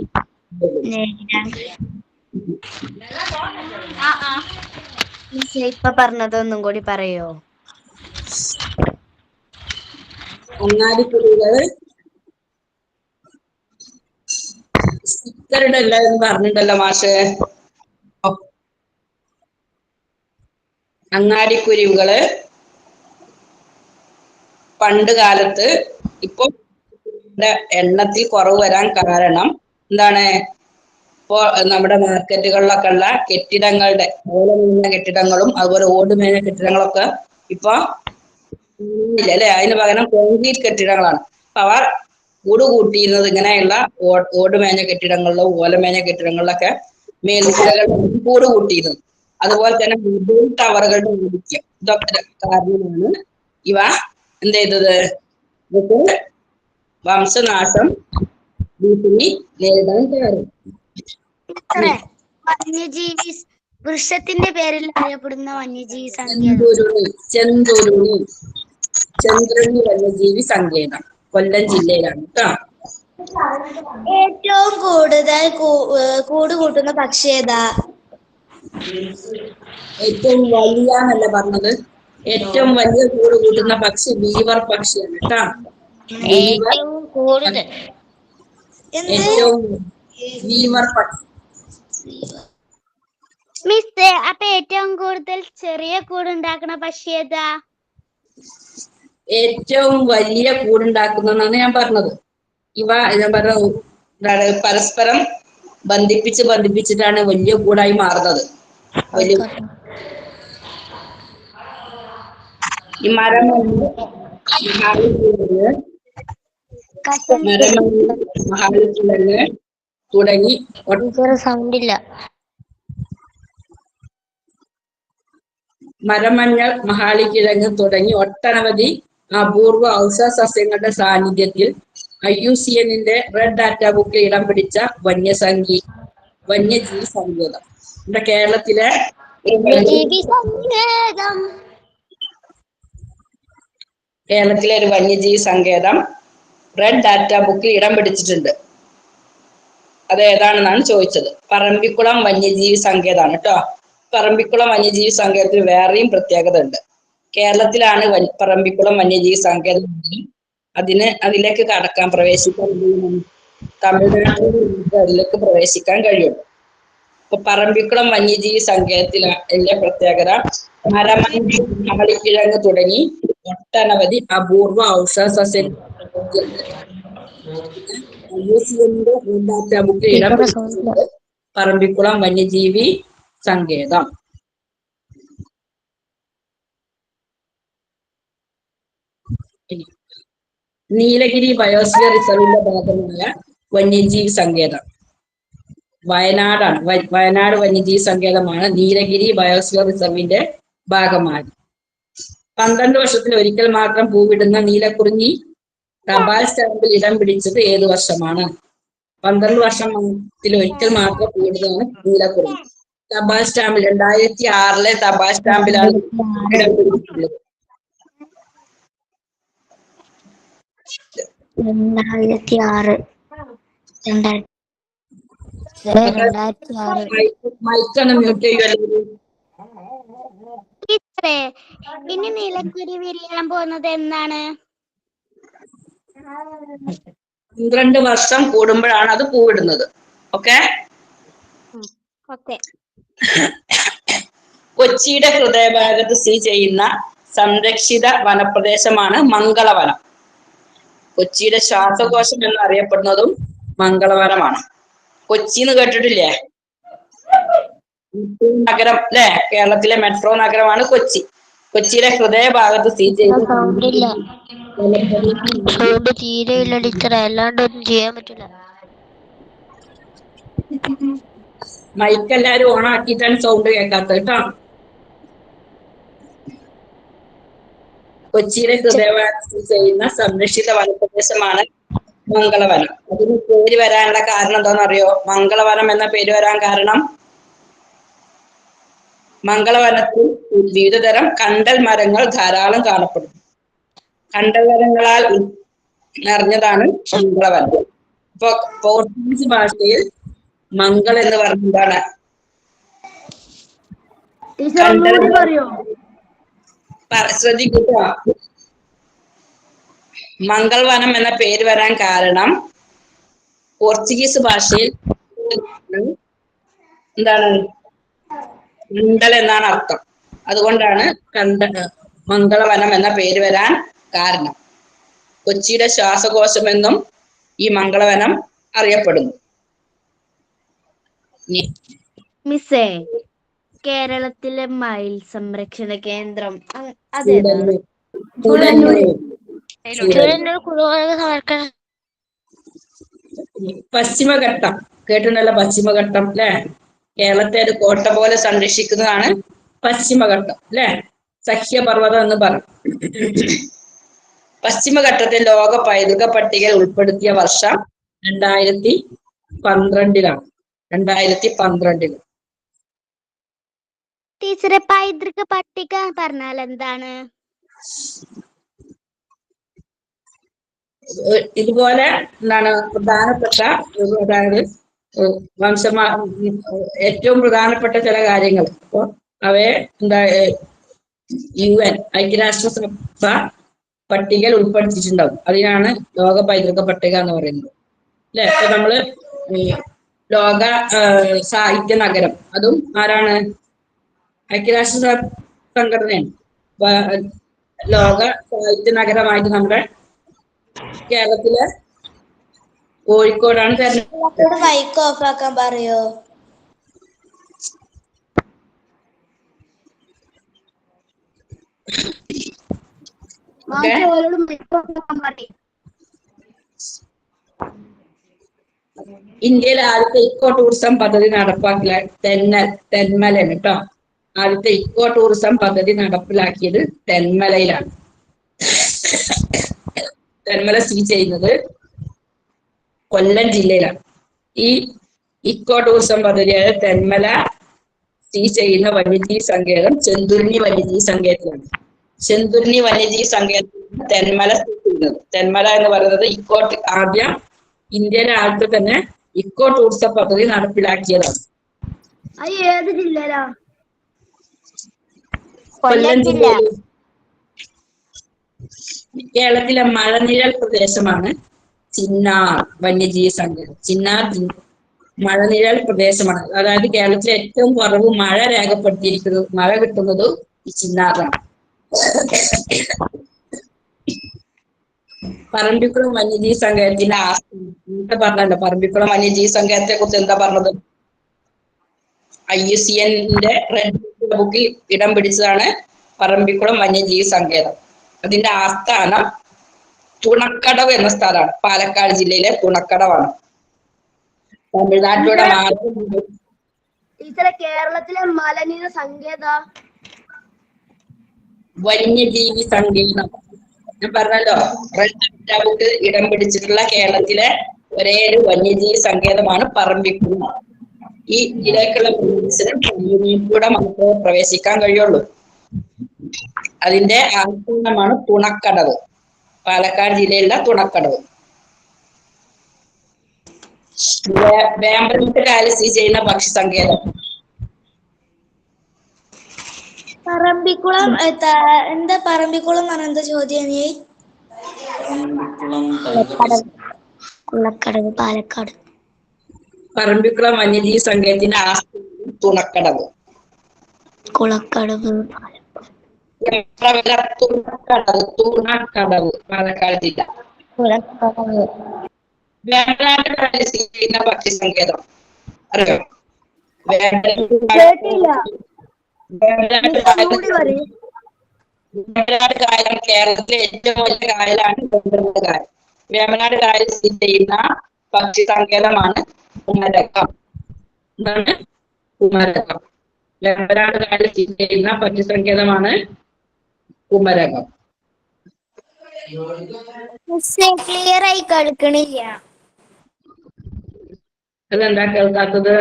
ഇപ്പൊ പറഞ്ഞതൊന്നും കൂടി പറയോ? അങ്ങാടിക്കുരുവികള് സ്റ്റിക്കറുടെ എല്ലാവരും പറഞ്ഞിട്ടുണ്ടല്ലോ മാഷ്. അങ്ങാടിക്കുരുവികള് പണ്ട് കാലത്ത് ഇപ്പൊ എണ്ണത്തിൽ കുറവ് വരാൻ കാരണം എന്താണ്? ഇപ്പോ നമ്മുടെ മാർക്കറ്റുകളിലൊക്കെ ഉള്ള കെട്ടിടങ്ങളുടെ ഓലമേഞ്ഞ കെട്ടിടങ്ങളും അതുപോലെ ഓടുമേഞ്ഞ കെട്ടിടങ്ങളൊക്കെ ഇപ്പൊ ഇല്ല അല്ലെ. അതിന് പകരം കോൺക്രീറ്റ് കെട്ടിടങ്ങളാണ്. അപ്പൊ അവ കൂട് കൂട്ടിയിരുന്നത് ഇങ്ങനെയുള്ള ഓടുമേഞ്ഞ കെട്ടിടങ്ങളിലും ഓലമേഞ്ഞ കെട്ടിടങ്ങളിലൊക്കെ മേൽക്കൂരകൾ കൂട് കൂട്ടിയിരുന്നത്. അതുപോലെ തന്നെ മൊബൈൽ ടവറുകളുടെ ആധിക്യം, ഇതൊക്കെ കാരണമാണ് ഇവ എന്ത് ചെയ്തത്? ഇതൊക്കെ വംശനാശം ഭീഷണി നേരിടാൻ കാരണം. ഇത്രേ വന്യജീവി വൃക്ഷത്തിന്റെ പേരിൽ അറിയപ്പെടുന്ന വന്യജീവി സങ്കേതം ചെന്തുരുണി ചെന്തുരുണി വന്യജീവി സങ്കേതം കൊല്ലം ജില്ലയിലാണ് കേട്ടോ. ഏറ്റവും കൂടുതൽ കൂട് കൂട്ടുന്ന പക്ഷി ഏതാ? ഏറ്റവും വലിയ എന്നല്ല പറഞ്ഞത്, ഏറ്റവും വലിയ കൂട് കൂട്ടുന്ന പക്ഷി ബീവർ പക്ഷിയാണ് കേട്ടോ. ബീവർ ഏറ്റവും കൂടുതൽ ഏറ്റവും ബീവർ പക്ഷി. മിസ് അപ്പൊ ഏറ്റവും കൂടുതൽ ചെറിയ കൂടുണ്ടാക്കുന്ന പക്ഷി ഏതാ? ഏറ്റവും വലിയ കൂടുണ്ടാക്കുന്നതാണ് ഞാൻ പറഞ്ഞത്. ഇവ ഞാൻ പറഞ്ഞ പരസ്പരം ബന്ധിപ്പിച്ചിട്ടാണ് വലിയ കൂടായി മാറുന്നത്. വലിയ ഈ മരമല്ലി, മഹാളിക്കിഴങ്ങ് തുടങ്ങി സൗണ്ട് ഇല്ല. മരമഞ്ഞൾ, മഹാളിക്കിഴങ്ങ് തുടങ്ങി ഒട്ടനവധി അപൂർവ ഔഷധ സസ്യങ്ങളുടെ സാന്നിധ്യത്തിൽ IUCN-ന്റെ റെഡ് ഡാറ്റ ബുക്കിൽ ഇടം പിടിച്ച വന്യജീവി സങ്കേതം. നമ്മുടെ കേരളത്തിലെ ഒരു വന്യജീവി സങ്കേതം റെഡ് ഡാറ്റ ബുക്കിൽ ഇടം പിടിച്ചിട്ടുണ്ട്. അത് ഏതാണെന്നാണ് ചോദിച്ചത്. പറമ്പിക്കുളം വന്യജീവി സങ്കേതമാണ് കേട്ടോ. പറമ്പിക്കുളം വന്യജീവി സങ്കേതത്തിൽ വേറെയും പ്രത്യേകത ഉണ്ട്. കേരളത്തിലാണ് പറമ്പിക്കുളം വന്യജീവി സങ്കേതം. അതിലേക്ക് പ്രവേശിക്കാൻ തമിഴ്നാട്ടിൽ അതിലേക്ക് പ്രവേശിക്കാൻ കഴിയുള്ളൂ. ഇപ്പൊ പറമ്പിക്കുളം വന്യജീവി സങ്കേതത്തിലെ പ്രത്യേകത മരമഞ്ഞൾ തുടങ്ങി ഒട്ടനവധി അപൂർവ ഔഷധ സസ്യങ്ങൾ ബുക്കിൽ ഇടം പിടിച്ചിട്ടുണ്ട്. പറമ്പിക്കുളം വന്യജീവി സങ്കേതം. നീലഗിരി ബയോസ്ഫിയർ റിസർവിന്റെ ഭാഗമായ വന്യജീവി സങ്കേതം വയനാടാണ്. വയനാട് വന്യജീവി സങ്കേതമാണ് നീലഗിരി ബയോസ്ഫിയർ റിസർവിന്റെ ഭാഗമായി. 12 വർഷത്തിൽ ഒരിക്കൽ മാത്രം പൂവിടുന്ന നീലക്കുറിഞ്ഞി തപാൽ സ്റ്റാമ്പിൽ ഇടം പിടിച്ചത് ഏത് വർഷമാണ്? 12 വർഷത്തിൽ ഒരിക്കൽ മാത്രം പൂവിടുന്നതാണ് നീലക്കുറിഞ്ഞി. തപാൽ സ്റ്റാമ്പിൽ 2006 തപാൽ സ്റ്റാമ്പിലാണ് ഇടം പിടിച്ചിട്ടുള്ളത്. 2006 മൈക്കാണ് മ്യൂട്ട് ചെയ്യുമല്ലോ. ഇനി നീലക്കുരി വിരിയാൻ പോകുന്നത് എന്നാണ്? 12 വർഷം കൂടുമ്പോഴാണ് അത് പൂവിടുന്നത്. ഓക്കെ. കൊച്ചിയുടെ ഹൃദയഭാഗത്ത് സ്ഥിതി ചെയ്യുന്ന സംരക്ഷിത വനപ്രദേശമാണ് മംഗളവനം. കൊച്ചിയുടെ ശ്വാസകോശം എന്നറിയപ്പെടുന്നതും മംഗളവനമാണ്. കൊച്ചി എന്ന് കേട്ടിട്ടില്ലേ? നഗരം അല്ലെ? കേരളത്തിലെ മെട്രോ നഗരമാണ് കൊച്ചി. കൊച്ചിയുടെ ഹൃദയഭാഗത്ത് സ്ഥിതി ചെയ്യുന്ന മൈക്ക് എല്ലാരും ഓൺ ആക്കിയിട്ടാണ് സൗണ്ട് കേൾക്കാത്തത് കേട്ടോ. കൊച്ചിയിലെ ഹൃദയഭാഗത്ത് സ്ഥിതി ചെയ്യുന്ന സംരക്ഷിത വനപ്രദേശമാണ് മംഗളവനം. അതിന് പേര് വരാനുള്ള കാരണം എന്താണെന്നറിയോ? മംഗളവനം എന്ന പേര് വരാൻ കാരണം മംഗളവനത്തിൽ വിവിധതരം കണ്ടൽ മരങ്ങൾ ധാരാളം കാണപ്പെടുന്നു. കണ്ടൽ മരങ്ങളാൽ നിറഞ്ഞതാണ് മംഗളവനം. ഇപ്പൊ പോർച്ചുഗീസ് ഭാഷയിൽ മംഗൾ എന്ന് പറഞ്ഞതാണ് ശ്രദ്ധിക്കുക. മംഗൾവനം എന്ന പേര് വരാൻ കാരണം പോർച്ചുഗീസ് ഭാഷയിൽ എന്താണ്? കണ്ടൽ എന്നാണ് അർത്ഥം. അതുകൊണ്ടാണ് മംഗളവനം എന്ന പേര് വരാൻ കാരണം. കൊച്ചിയുടെ ശ്വാസകോശം എന്നും ഈ മംഗളവനം അറിയപ്പെടുന്നു. മിസ്സേ, കേരളത്തിലെ മയിൽ സംരക്ഷണ കേന്ദ്രം അതേതാണ്? പശ്ചിമഘട്ടം കേട്ടിട്ടുണ്ടല്ലോ? പശ്ചിമഘട്ടം അല്ലെ? കേരളത്തെ ഒരു കോട്ട പോലെ സംരക്ഷിക്കുന്നതാണ് പശ്ചിമഘട്ടം അല്ലെ? സഹ്യപർവ്വതം എന്ന് പറയും. പശ്ചിമഘട്ടത്തെ ലോക പൈതൃക പട്ടികയിൽ ഉൾപ്പെടുത്തിയ വർഷം 2012 2012. ടീച്ചറെ പൈതൃക പട്ടിക പറഞ്ഞാൽ എന്താണ്? ഇതുപോലെ എന്താണ് പ്രധാനപ്പെട്ട, അതായത് വംശമാ ഏറ്റവും പ്രധാനപ്പെട്ട ചില കാര്യങ്ങൾ. അപ്പൊ അവയെ എന്താ UN ഐക്യരാഷ്ട്രസഭ പട്ടികയിൽ ഉൾപ്പെടുത്തിയിട്ടുണ്ടാവും. അതിനാണ് ലോക പൈതൃക പട്ടിക എന്ന് പറയുന്നത്. അല്ലെ? അപ്പൊ നമ്മള് ലോക സാഹിത്യ നഗരം, അതും ആരാണ്? ഐക്യരാഷ്ട്ര സംഘടനയാണ്. ലോക സാഹിത്യ നഗരമായിട്ട് നമ്മുടെ കേരളത്തിലെ കോഴിക്കോടാണ് തെരഞ്ഞെടുത്തത്. മൈക്ക് ഓഫ് ആക്കാൻ പറയോ? ഇന്ത്യയിലെ ആദ്യത്തെ ഇക്കോ ടൂറിസം പദ്ധതി നടപ്പാക്കിയ തെന്മലയാണ് കേട്ടോ. ആദ്യത്തെ ഇക്കോ ടൂറിസം പദ്ധതി നടപ്പിലാക്കിയത് തെന്മലയിലാണ്. തെന്മല സ്ഥിതി ചെയ്യുന്നത് കൊല്ലം ജില്ലയിലാണ്. ഈ ഇക്കോ ടൂറിസം പദ്ധതിയായ തെന്മല സ്ഥിതി ചെയ്യുന്ന വന്യജീവി സങ്കേതം ചെന്തുരുണി വന്യജീവി സങ്കേതത്തിലാണ്. ചെന്തുരുണി വന്യജീവി സങ്കേതത്തിലാണ് തെന്മല സ്ഥിതി ചെയ്യുന്നത്. തെന്മല എന്ന് പറയുന്നത് ആദ്യം ഇന്ത്യയിലെ ആദ്യത്തെ തന്നെ ഇക്കോ ടൂറിസം പദ്ധതി നടപ്പിലാക്കിയതാണ്. ഏത് ജില്ലയിലാ? കൊല്ലം ജില്ലയിൽ. കേരളത്തിലെ മഴനിഴൽ പ്രദേശമാണ് ചിന്നാർ വന്യജീവി സങ്കേതം. ചിന്നാർ മഴനിഴൽ പ്രദേശമാണ്. അതായത് കേരളത്തിലെ ഏറ്റവും കുറവ് മഴ രേഖപ്പെടുത്തിയിരിക്കുന്നത്, മഴ കിട്ടുന്നത് ഈ ചിന്നാറിലാണ്. പറമ്പിക്കുളം വന്യജീവി സങ്കേതത്തിന്റെ ആസ്തി പറഞ്ഞല്ലോ. പറമ്പിക്കുളം വന്യജീവി സങ്കേതത്തെ കുറിച്ച് എന്താ പറഞ്ഞത്? IUCN-ന്റെ റെഡ് ബുക്കിൽ ഇടം പിടിച്ചതാണ് പറമ്പിക്കുളം വന്യജീവി സങ്കേതം. അതിന്റെ ആസ്ഥാനം തുണക്കടവ് എന്ന സ്ഥലമാണ്. പാലക്കാട് ജില്ലയിലെ തുണക്കടവാണ്. തമിഴ്നാട്ടിലൂടെ കേരളത്തിലെ മലനീര സങ്കേത വന്യജീവി സങ്കേതം ഞാൻ പറഞ്ഞല്ലോ. റെഡ് ബുക്കിൽ ഇടം പിടിച്ചിട്ടുള്ള കേരളത്തിലെ ഒരേ ഒരു വന്യജീവി സങ്കേതമാണ് പറമ്പിക്കുളം. ഈ ഇതിലേക്കുള്ള കൂടെ നമുക്ക് പ്രവേശിക്കാൻ കഴിയുള്ളൂ. അതിന്റെ ആസ്ഥാനമാണ് തുണക്കടവ്, പാലക്കാട് ജില്ലയിലുള്ള തുണക്കടവ്. വേമ്പനാട്ട് കായലിൽ സ്ഥിതി ചെയ്യുന്ന പക്ഷി സങ്കേതം പറമ്പിക്കുളം. എന്താ പറമ്പിക്കുളം എന്ന് പറഞ്ഞ എന്താ ചോദ്യം? കുളക്കടവ്, പാലക്കാട്. പറമ്പിക്കുളം വന്യജീവി സങ്കേതത്തിന്റെ ആസ്ഥാനം തുണക്കടവ്. കുളക്കടവ്, തുണക്കടവ് പാലക്കാട് ജില്ല. വേമ്പനാട്ട് കായലിൽ സ്ഥിതി ചെയ്യുന്ന പക്ഷി സങ്കേതം അറിയോ? വേമ്പനാട്ട് കായൽ കേരളത്തിലെ ഏറ്റവും വലിയ കായലാണ് വേമ്പനാട് കായൽ. വേമ്പനാട് കായലിൽ സ്ഥിതി ചെയ്യുന്ന പക്ഷി സങ്കേതമാണ് കുമരകം. എന്താണ്? കുമരകം. വേമ്പനാട് കായലിൽ സ്ഥിതി ചെയ്യുന്ന പക്ഷി സങ്കേതമാണ് കുമരകം. ക്ലിയർ ആയി കേൾക്കണില്ല. അതെന്താ കേൾക്കാത്തത്?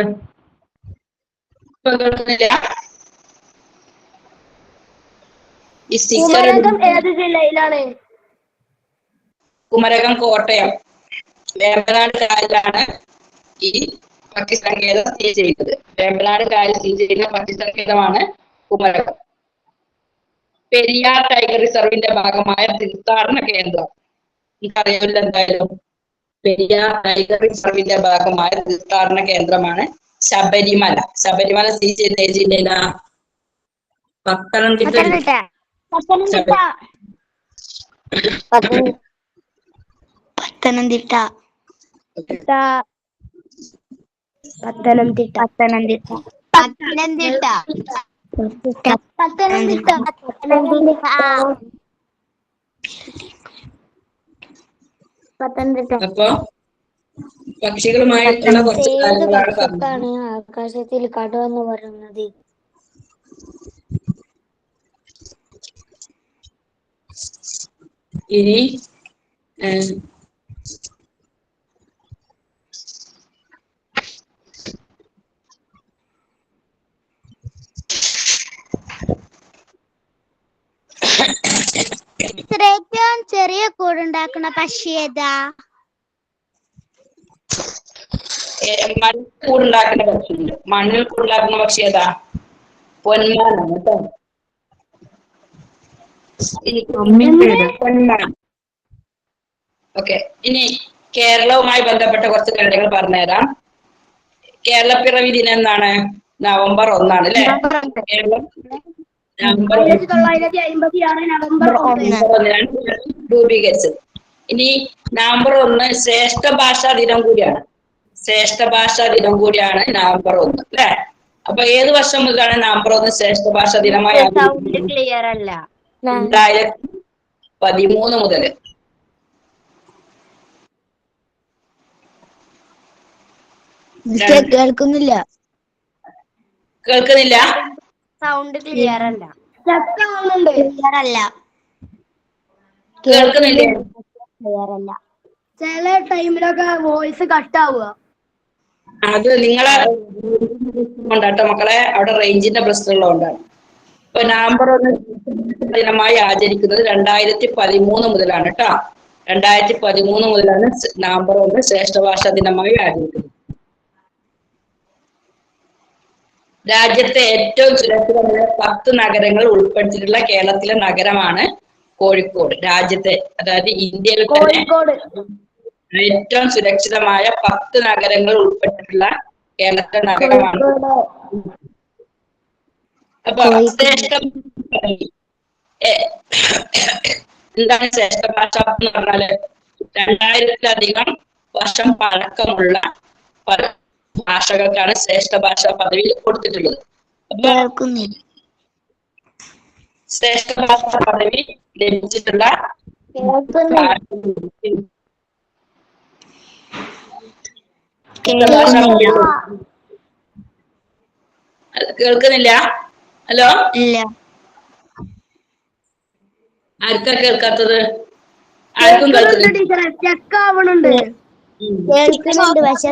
ഇപ്പൊ കേൾക്കുന്നില്ല? ഈ സ്റ്റിക്കർ ഏത് ജില്ലയിലാണ്? കുമരകം കോട്ടയം. വേമ്പനാട് കായലിലാണ് ഈ പക്ഷി സങ്കേതം സ്ഥിതി ചെയ്യുന്നത്. വേമ്പനാട് കായലിൽ സ്ഥിതി ചെയ്യുന്ന പക്ഷി സങ്കേതമാണ് കുമരകം. പെരിയാർ ടൈഗർ റിസർവിന്റെ ഭാഗമായ തീർത്ഥാടന കേന്ദ്രം എനിക്കറിയില്ല. എന്തായാലും പെരിയാർ ടൈഗർ റിസർവിന്റെ ഭാഗമായ തീർത്ഥാടന കേന്ദ്രമാണ് ശബരിമല. ശബരിമല സ്ഥിതി ചെയ്യുന്ന ഏത് ജില്ലയിലാ? പത്തനംതിട്ട. പത്തനംതിട്ട. അപ്പൊ പക്ഷികളുമായിട്ടുള്ള കുറച്ച് കാര്യങ്ങളാണ് പറഞ്ഞത്. ആകാശത്തിൽ കടവെന്ന് പറയുന്നത്? ഇനി ടീച്ചർ ഏറ്റവും ചെറിയ കൂടുണ്ടാക്കുന്ന പക്ഷി ഏതാ? മണ്ണിൽ കൂടുണ്ടാക്കുന്ന പക്ഷിയുണ്ട്. മണ്ണിൽ കൂടുണ്ടാക്കുന്ന പക്ഷി ഏതാ? പൊന്മാനാണ് കേട്ടോ. പൊന്മാൻ. ഓക്കെ, ഇനി കേരളവുമായി ബന്ധപ്പെട്ട കുറച്ച് കാര്യങ്ങൾ പറഞ്ഞുതരാം. കേരളപ്പിറവി ദിനം എന്നാണ്? നവംബർ 1 അല്ലേ? കേരളം നവംബർ 1 രൂപീകരിച്ചത്. ഇനി നവംബർ 1 ശ്രേഷ്ഠ ഭാഷാ ദിനം കൂടിയാണ്. ശ്രേഷ്ഠ ഭാഷാ ദിനം കൂടിയാണ് നവംബർ 1 അല്ലെ? അപ്പൊ ഏത് വർഷം മുതലാണ് നവംബർ 1 ശ്രേഷ്ഠ ഭാഷാ ദിനമായി ക്ലിയർ അല്ല. 2013 മുതൽ. കേൾക്കുന്നില്ല. കേൾക്കുന്നില്ല? സൗണ്ട് ക്ലിയർ അല്ല. ക്ലിയർ അല്ല. കേൾക്കുന്നില്ലേ? ക്ലിയർ അല്ല. ചില ടൈമിലൊക്കെ വോയിസ് കട്ടാവുക. അത് നിങ്ങളെ കൊണ്ടാട്ടോ മക്കളെ, അവിടെ റേഞ്ചിന്റെ പ്രശ്നമുള്ളതുകൊണ്ടാണ്. ഇപ്പൊ നവംബർ 1 ദിനമായി ആചരിക്കുന്നത് 2013 മുതലാണ് കേട്ടോ. 2013 മുതലാണ് നവംബർ 1 ശ്രേഷ്ഠ ഭാഷാ ദിനമായി ആചരിക്കുന്നത്. രാജ്യത്തെ ഏറ്റവും സുരക്ഷിതമായ 10 നഗരങ്ങൾ ഉൾപ്പെടുത്തിയിട്ടുള്ള കേരളത്തിലെ നഗരമാണ് കോഴിക്കോട്. രാജ്യത്തെ, അതായത് ഇന്ത്യയിൽ തന്നെ ഏറ്റവും സുരക്ഷിതമായ 10 നഗരങ്ങൾ ഉൾപ്പെട്ടിട്ടുള്ള കേരളത്തിലെ നഗരമാണ്. അപ്പൊ എന്താണ് ശ്രേഷ്ഠ ഭാഷ എന്ന് പറഞ്ഞാല്? 2000-ലധികം വർഷം പഴക്കമുള്ള പല ഭാഷകൾക്കാണ് ശ്രേഷ്ഠ ഭാഷാ പദവി കൊടുത്തിട്ടുള്ളത്. അപ്പൊ ശ്രേഷ്ഠ ഭാഷാ പദവി ലഭിച്ചിട്ടുള്ള കേൾക്കുന്നില്ല? ഹലോ, ആർക്കാ കേൾക്കാത്തത്? ആർക്കും കേൾക്കുന്നില്ല. കേൾക്കുന്നുണ്ട്, പക്ഷെ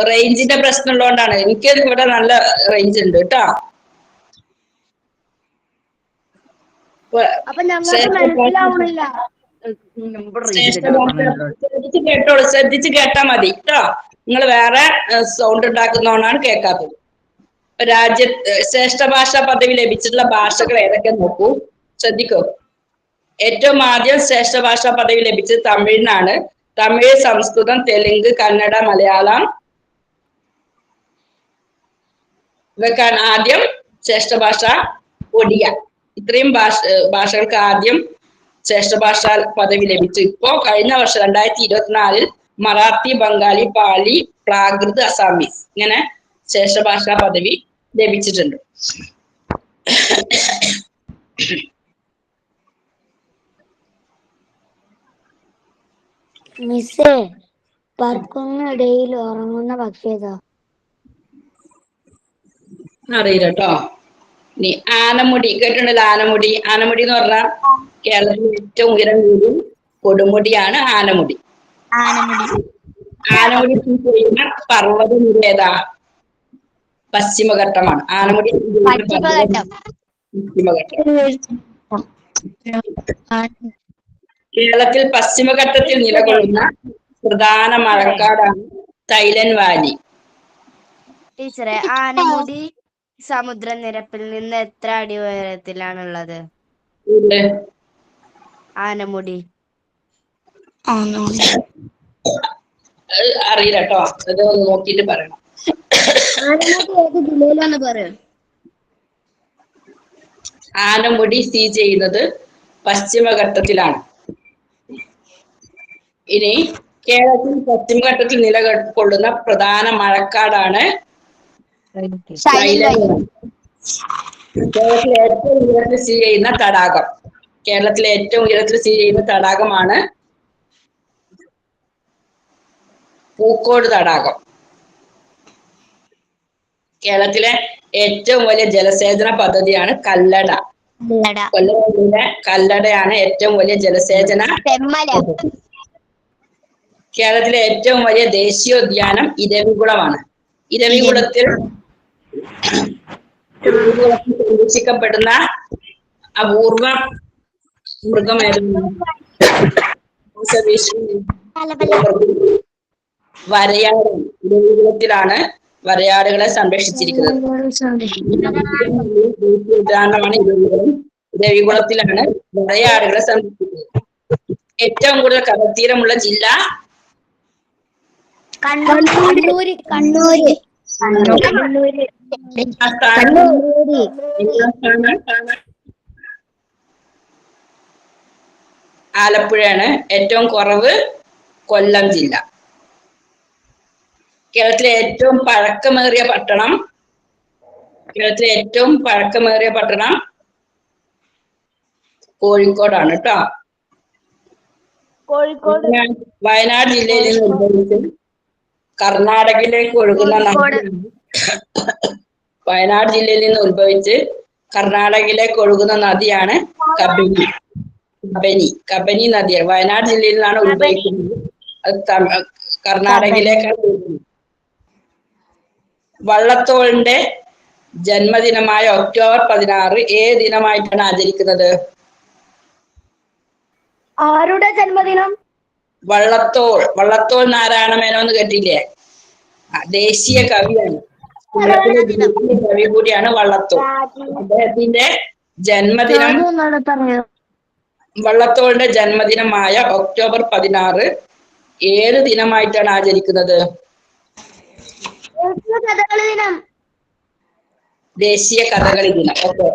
റേഞ്ചിന്റെ പ്രശ്നം ഉള്ളതുകൊണ്ടാണ്. എനിക്ക് ഇവിടെ നല്ല റേഞ്ച് ഉണ്ട് കേട്ടോ. അപ്പൊ ഞങ്ങൾക്ക് മനസ്സിലാവണില്ല. ശ്രദ്ധിച്ച് കേട്ടാ മതി കേട്ടോ. നിങ്ങൾ വേറെ സൗണ്ട് ഉണ്ടാക്കുന്നതുകൊണ്ടാണ് കേൾക്കാത്തത്. ശ്രേഷ്ഠ ഭാഷാ പദവി ലഭിച്ചിട്ടുള്ള ഭാഷകൾ ഏതൊക്കെ നോക്കൂ, ശ്രദ്ധിക്കൂ. ഏറ്റവും ആദ്യം ശ്രേഷ്ഠ ഭാഷാ പദവി ലഭിച്ചത് തമിഴിനാണ്. തമിഴ്, സംസ്കൃതം, തെലുങ്ക്, കന്നഡ, മലയാളം ഇവക്കാണ് ആദ്യം ശ്രേഷ്ഠ ഭാഷ. ഒഡിയ, ഇത്രയും ഭാഷകൾക്ക് ആദ്യം ശ്രേഷ്ഠ ഭാഷാ പദവി ലഭിച്ചു. ഇപ്പോ കഴിഞ്ഞ വർഷം 2024 മറാത്തി, ബംഗാളി, പാലി, പ്രാകൃത്, അസാമീസ് ഇങ്ങനെ ശ്രേഷ്ഠ ഭാഷാ പദവി ലഭിച്ചിട്ടുണ്ട്. മിസ്സേ, പറക്കുന്നിടയിൽ ഉറങ്ങുന്ന പക്ഷി ഏതാ? അറിയില്ല കേട്ടോ. ഇനി ആനമുടി കേട്ടിട്ടുണ്ടല്ലോ. ആനമുടി. ആനമുടി എന്ന് പറഞ്ഞാൽ കേരളത്തിൽ ഏറ്റവും ഉയരം കൂടിയ കൊടുമുടിയാണ് ആനമുടി. ആനമുടി സ്ഥിതി ചെയ്യുന്ന പർവ്വതനിര ഏതാ? പശ്ചിമഘട്ടമാണ്. ആനമുടി പശ്ചിമഘട്ടം. കേരളത്തിൽ പശ്ചിമഘട്ടത്തിൽ നിലകൊള്ളുന്ന പ്രധാന മഴക്കാടാണ് സൈലന്റ് വാലി. ടീച്ചറെ, ആനമുടി സമുദ്രനിരപ്പിൽ നിന്ന് എത്ര അടി ഉയരത്തിലാണുള്ളത്? ആനമുടി അറിയില്ല കേട്ടോ, അത് നോക്കിയിട്ട് പറയണം. ആനമുടി സ്ഥിതി ചെയ്യുന്നത് പശ്ചിമഘട്ടത്തിലാണ്. ഇനി കേരളത്തിൽ പശ്ചിമഘട്ടത്തിൽ നിലകൊള്ളുന്ന പ്രധാന മഴക്കാടാണ് സൈലന്റ്. കേരളത്തിലെ ഏറ്റവും ഉയരത്തിൽ സ്ഥിതി ചെയ്യുന്ന തടാകം. കേരളത്തിലെ ഏറ്റവും ഉയരത്തിൽ സ്ഥിതി ചെയ്യുന്ന തടാകമാണ് പൂക്കോട് തടാകം. കേരളത്തിലെ ഏറ്റവും വലിയ ജലസേചന പദ്ധതിയാണ് കല്ലട. കൊല്ലം ജില്ലയിലെ കല്ലടയാണ് ഏറ്റവും വലിയ ജലസേചന പദ്ധതി. കേരളത്തിലെ ഏറ്റവും വലിയ ദേശീയോദ്യാനം ഇരവികുളമാണ്. ഇരവികുളത്തിൽ സംരക്ഷിക്കപ്പെടുന്ന അപൂർവ മൃഗമായിരുന്നു വരയാട്. ദേവികുളത്തിലാണ് വരയാടുകളെ സംരക്ഷിച്ചിരിക്കുന്നത്. ഉദ്യാനമാണ് ഇരവികുളം. ദേവികുളത്തിലാണ് വരയാടുകളെ സംരക്ഷിക്കുന്നത്. ഏറ്റവും കൂടുതൽ കടൽത്തീരമുള്ള ജില്ല കണ്ണൂര്. ആലപ്പുഴയാണ്. ഏറ്റവും കുറവ് കൊല്ലം ജില്ല. കേരളത്തിലെ ഏറ്റവും പഴക്കമേറിയ പട്ടണം കോഴിക്കോടാണ് കേട്ടോ. വയനാട് ജില്ലയിൽ നിന്ന് ഉത്ഭവിച്ച് കർണാടകയിലേക്ക് ഒഴുകുന്ന നദിയാണ് കബനി നദിയാണ്. വയനാട് ജില്ലയിൽ നിന്നാണ് ഉത്ഭവിക്കുന്നത്. അത് കർണാടകയിലേക്കാണ് ഒഴുകുന്നത്. വള്ളത്തോളിന്റെ ജന്മദിനമായ ഒക്ടോബർ 16 ഏത് ദിനമായിട്ടാണ് ആചരിക്കുന്നത്? ആരുടെ ജന്മദിനം? വള്ളത്തോൾ നാരായണ മേനോൻ എന്ന് കേട്ടില്ലേ? ദേശീയ കവിയാണ്. കവി കൂടിയാണ് വള്ളത്തോൾ. അദ്ദേഹത്തിന്റെ ജന്മദിനം, വള്ളത്തോളിന്റെ ജന്മദിനമായ ഒക്ടോബർ 16 ഏത് ദിനമായിട്ടാണ് ആചരിക്കുന്നത്? ദേശീയ കഥകളി ദിനം. ഓക്കെ,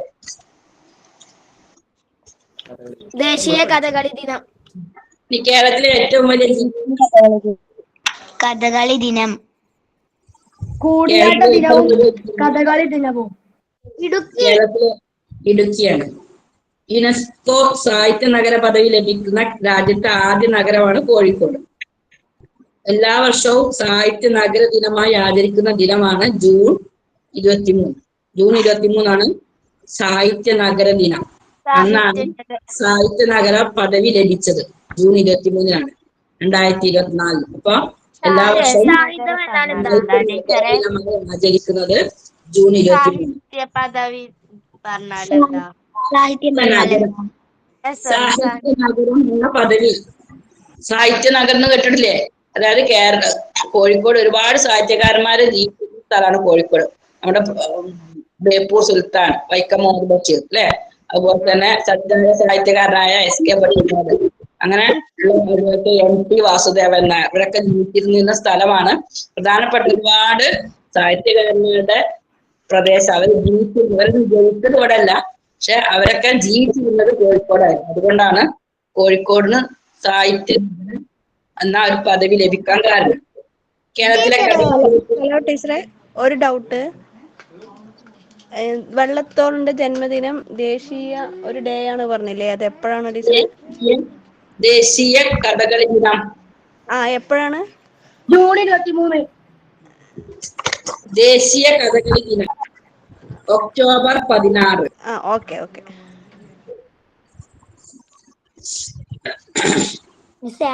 ദേശീയ കഥകളി ദിനം. കേരളത്തിലെ ഏറ്റവും വലിയ കഥകളി ദിനം. കൂടിയാട്ട ദിനവും കഥകളി ദിനവും കേരളത്തിലെ ഇടുക്കിയാണ്. യുനെസ്കോ സാഹിത്യ നഗര പദവി ലഭിക്കുന്ന രാജ്യത്തെ ആദ്യ നഗരമാണ് കോഴിക്കോട്. എല്ലാ വർഷവും സാഹിത്യ നഗര ദിനമായി ആചരിക്കുന്ന ദിനമാണ് ജൂൺ 23. ജൂൺ 23 സാഹിത്യ നഗര ദിനം. അന്നാണ് സാഹിത്യ നഗര പദവി ലഭിച്ചത്. ജൂൺ 23 2024. അപ്പൊ എല്ലാ വർഷവും ആചരിക്കുന്നത് ജൂൺ 23. പദവി സാഹിത്യ നഗരം എന്ന പദവി, സാഹിത്യ നഗരം എന്ന് കേട്ടിട്ടില്ലേ? അതായത് കോഴിക്കോട് ഒരുപാട് സാഹിത്യകാരന്മാര് ജീവിക്കുന്ന സ്ഥലമാണ് കോഴിക്കോട്. നമ്മുടെ ബേപ്പൂർ സുൽത്താൻ, വൈക്കം മുഹമ്മദ് ബഷീർ അല്ലെ, അതുപോലെ തന്നെ സാഹിത്യകാരനായ SK ഭട്ടതിരിപ്പാട്, അങ്ങനെ MP വാസുദേവൻ നായർ, ഇവരൊക്കെ ജീവിച്ചിരുന്ന സ്ഥലമാണ്. പ്രധാനപ്പെട്ട ഒരുപാട് സാഹിത്യകാരന്മാരുടെ പ്രദേശം. അവർ ജനിച്ചത് ഇവിടെ അല്ല, പക്ഷെ അവരൊക്കെ ജീവിച്ചിരുന്നത് കോഴിക്കോടായിരുന്നു. അതുകൊണ്ടാണ് കോഴിക്കോടിന് സാഹിത്യ എന്ന ഒരു പദവി ലഭിക്കാൻ കാരണം. കേരളത്തിലെ ഹലോ ടീച്ചറെ, ഒരു ഡൗട്ട്. വള്ളത്തോളിന്റെ ജന്മദിനം ദേശീയ ഒരു ഡേ ആണ് പറഞ്ഞില്ലേ? അത് എപ്പോഴാണ് ടീച്ചറെ? ദേശീയ കഥകളി ദിനം എപ്പോഴാണ്? ജൂൺ 23. ദേശീയ കഥകളി ദിനം ഒക്ടോബർ 16. ഓക്കെ.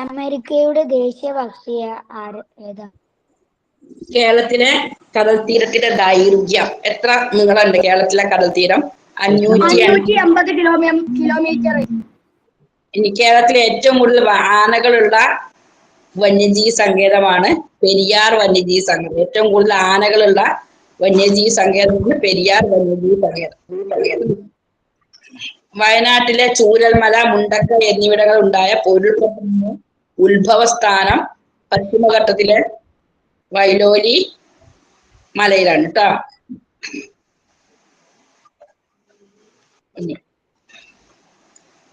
അമേരിക്കയുടെ ദേശീയ പക്ഷി ഏതാ? കേരളത്തിലെ കടൽ തീരത്തിന്റെ ദൈർഘ്യം എത്ര നീളമുണ്ട്? കേരളത്തിലെ കടൽ തീരം 550 കിലോമീറ്റർ. ഇനി കേരളത്തിലെ ഏറ്റവും കൂടുതൽ ആനകളുള്ള വന്യജീവി സങ്കേതമാണ് പെരിയാർ വന്യജീവി സങ്കേതം. ഏറ്റവും കൂടുതൽ ആനകളുള്ള വന്യജീവി സങ്കേതമാണ് പെരിയാർ വന്യജീവി സങ്കേതം. വയനാട്ടിലെ ചൂരൽമല, മുണ്ടക്ക എന്നിവിടങ്ങൾ ഉണ്ടായ ഉരുൾപൊട്ടലിന്റെ ഉത്ഭവസ്ഥാനം പശ്ചിമഘട്ടത്തിലെ വൈലോലി മലയിലാണ് കേട്ടോ.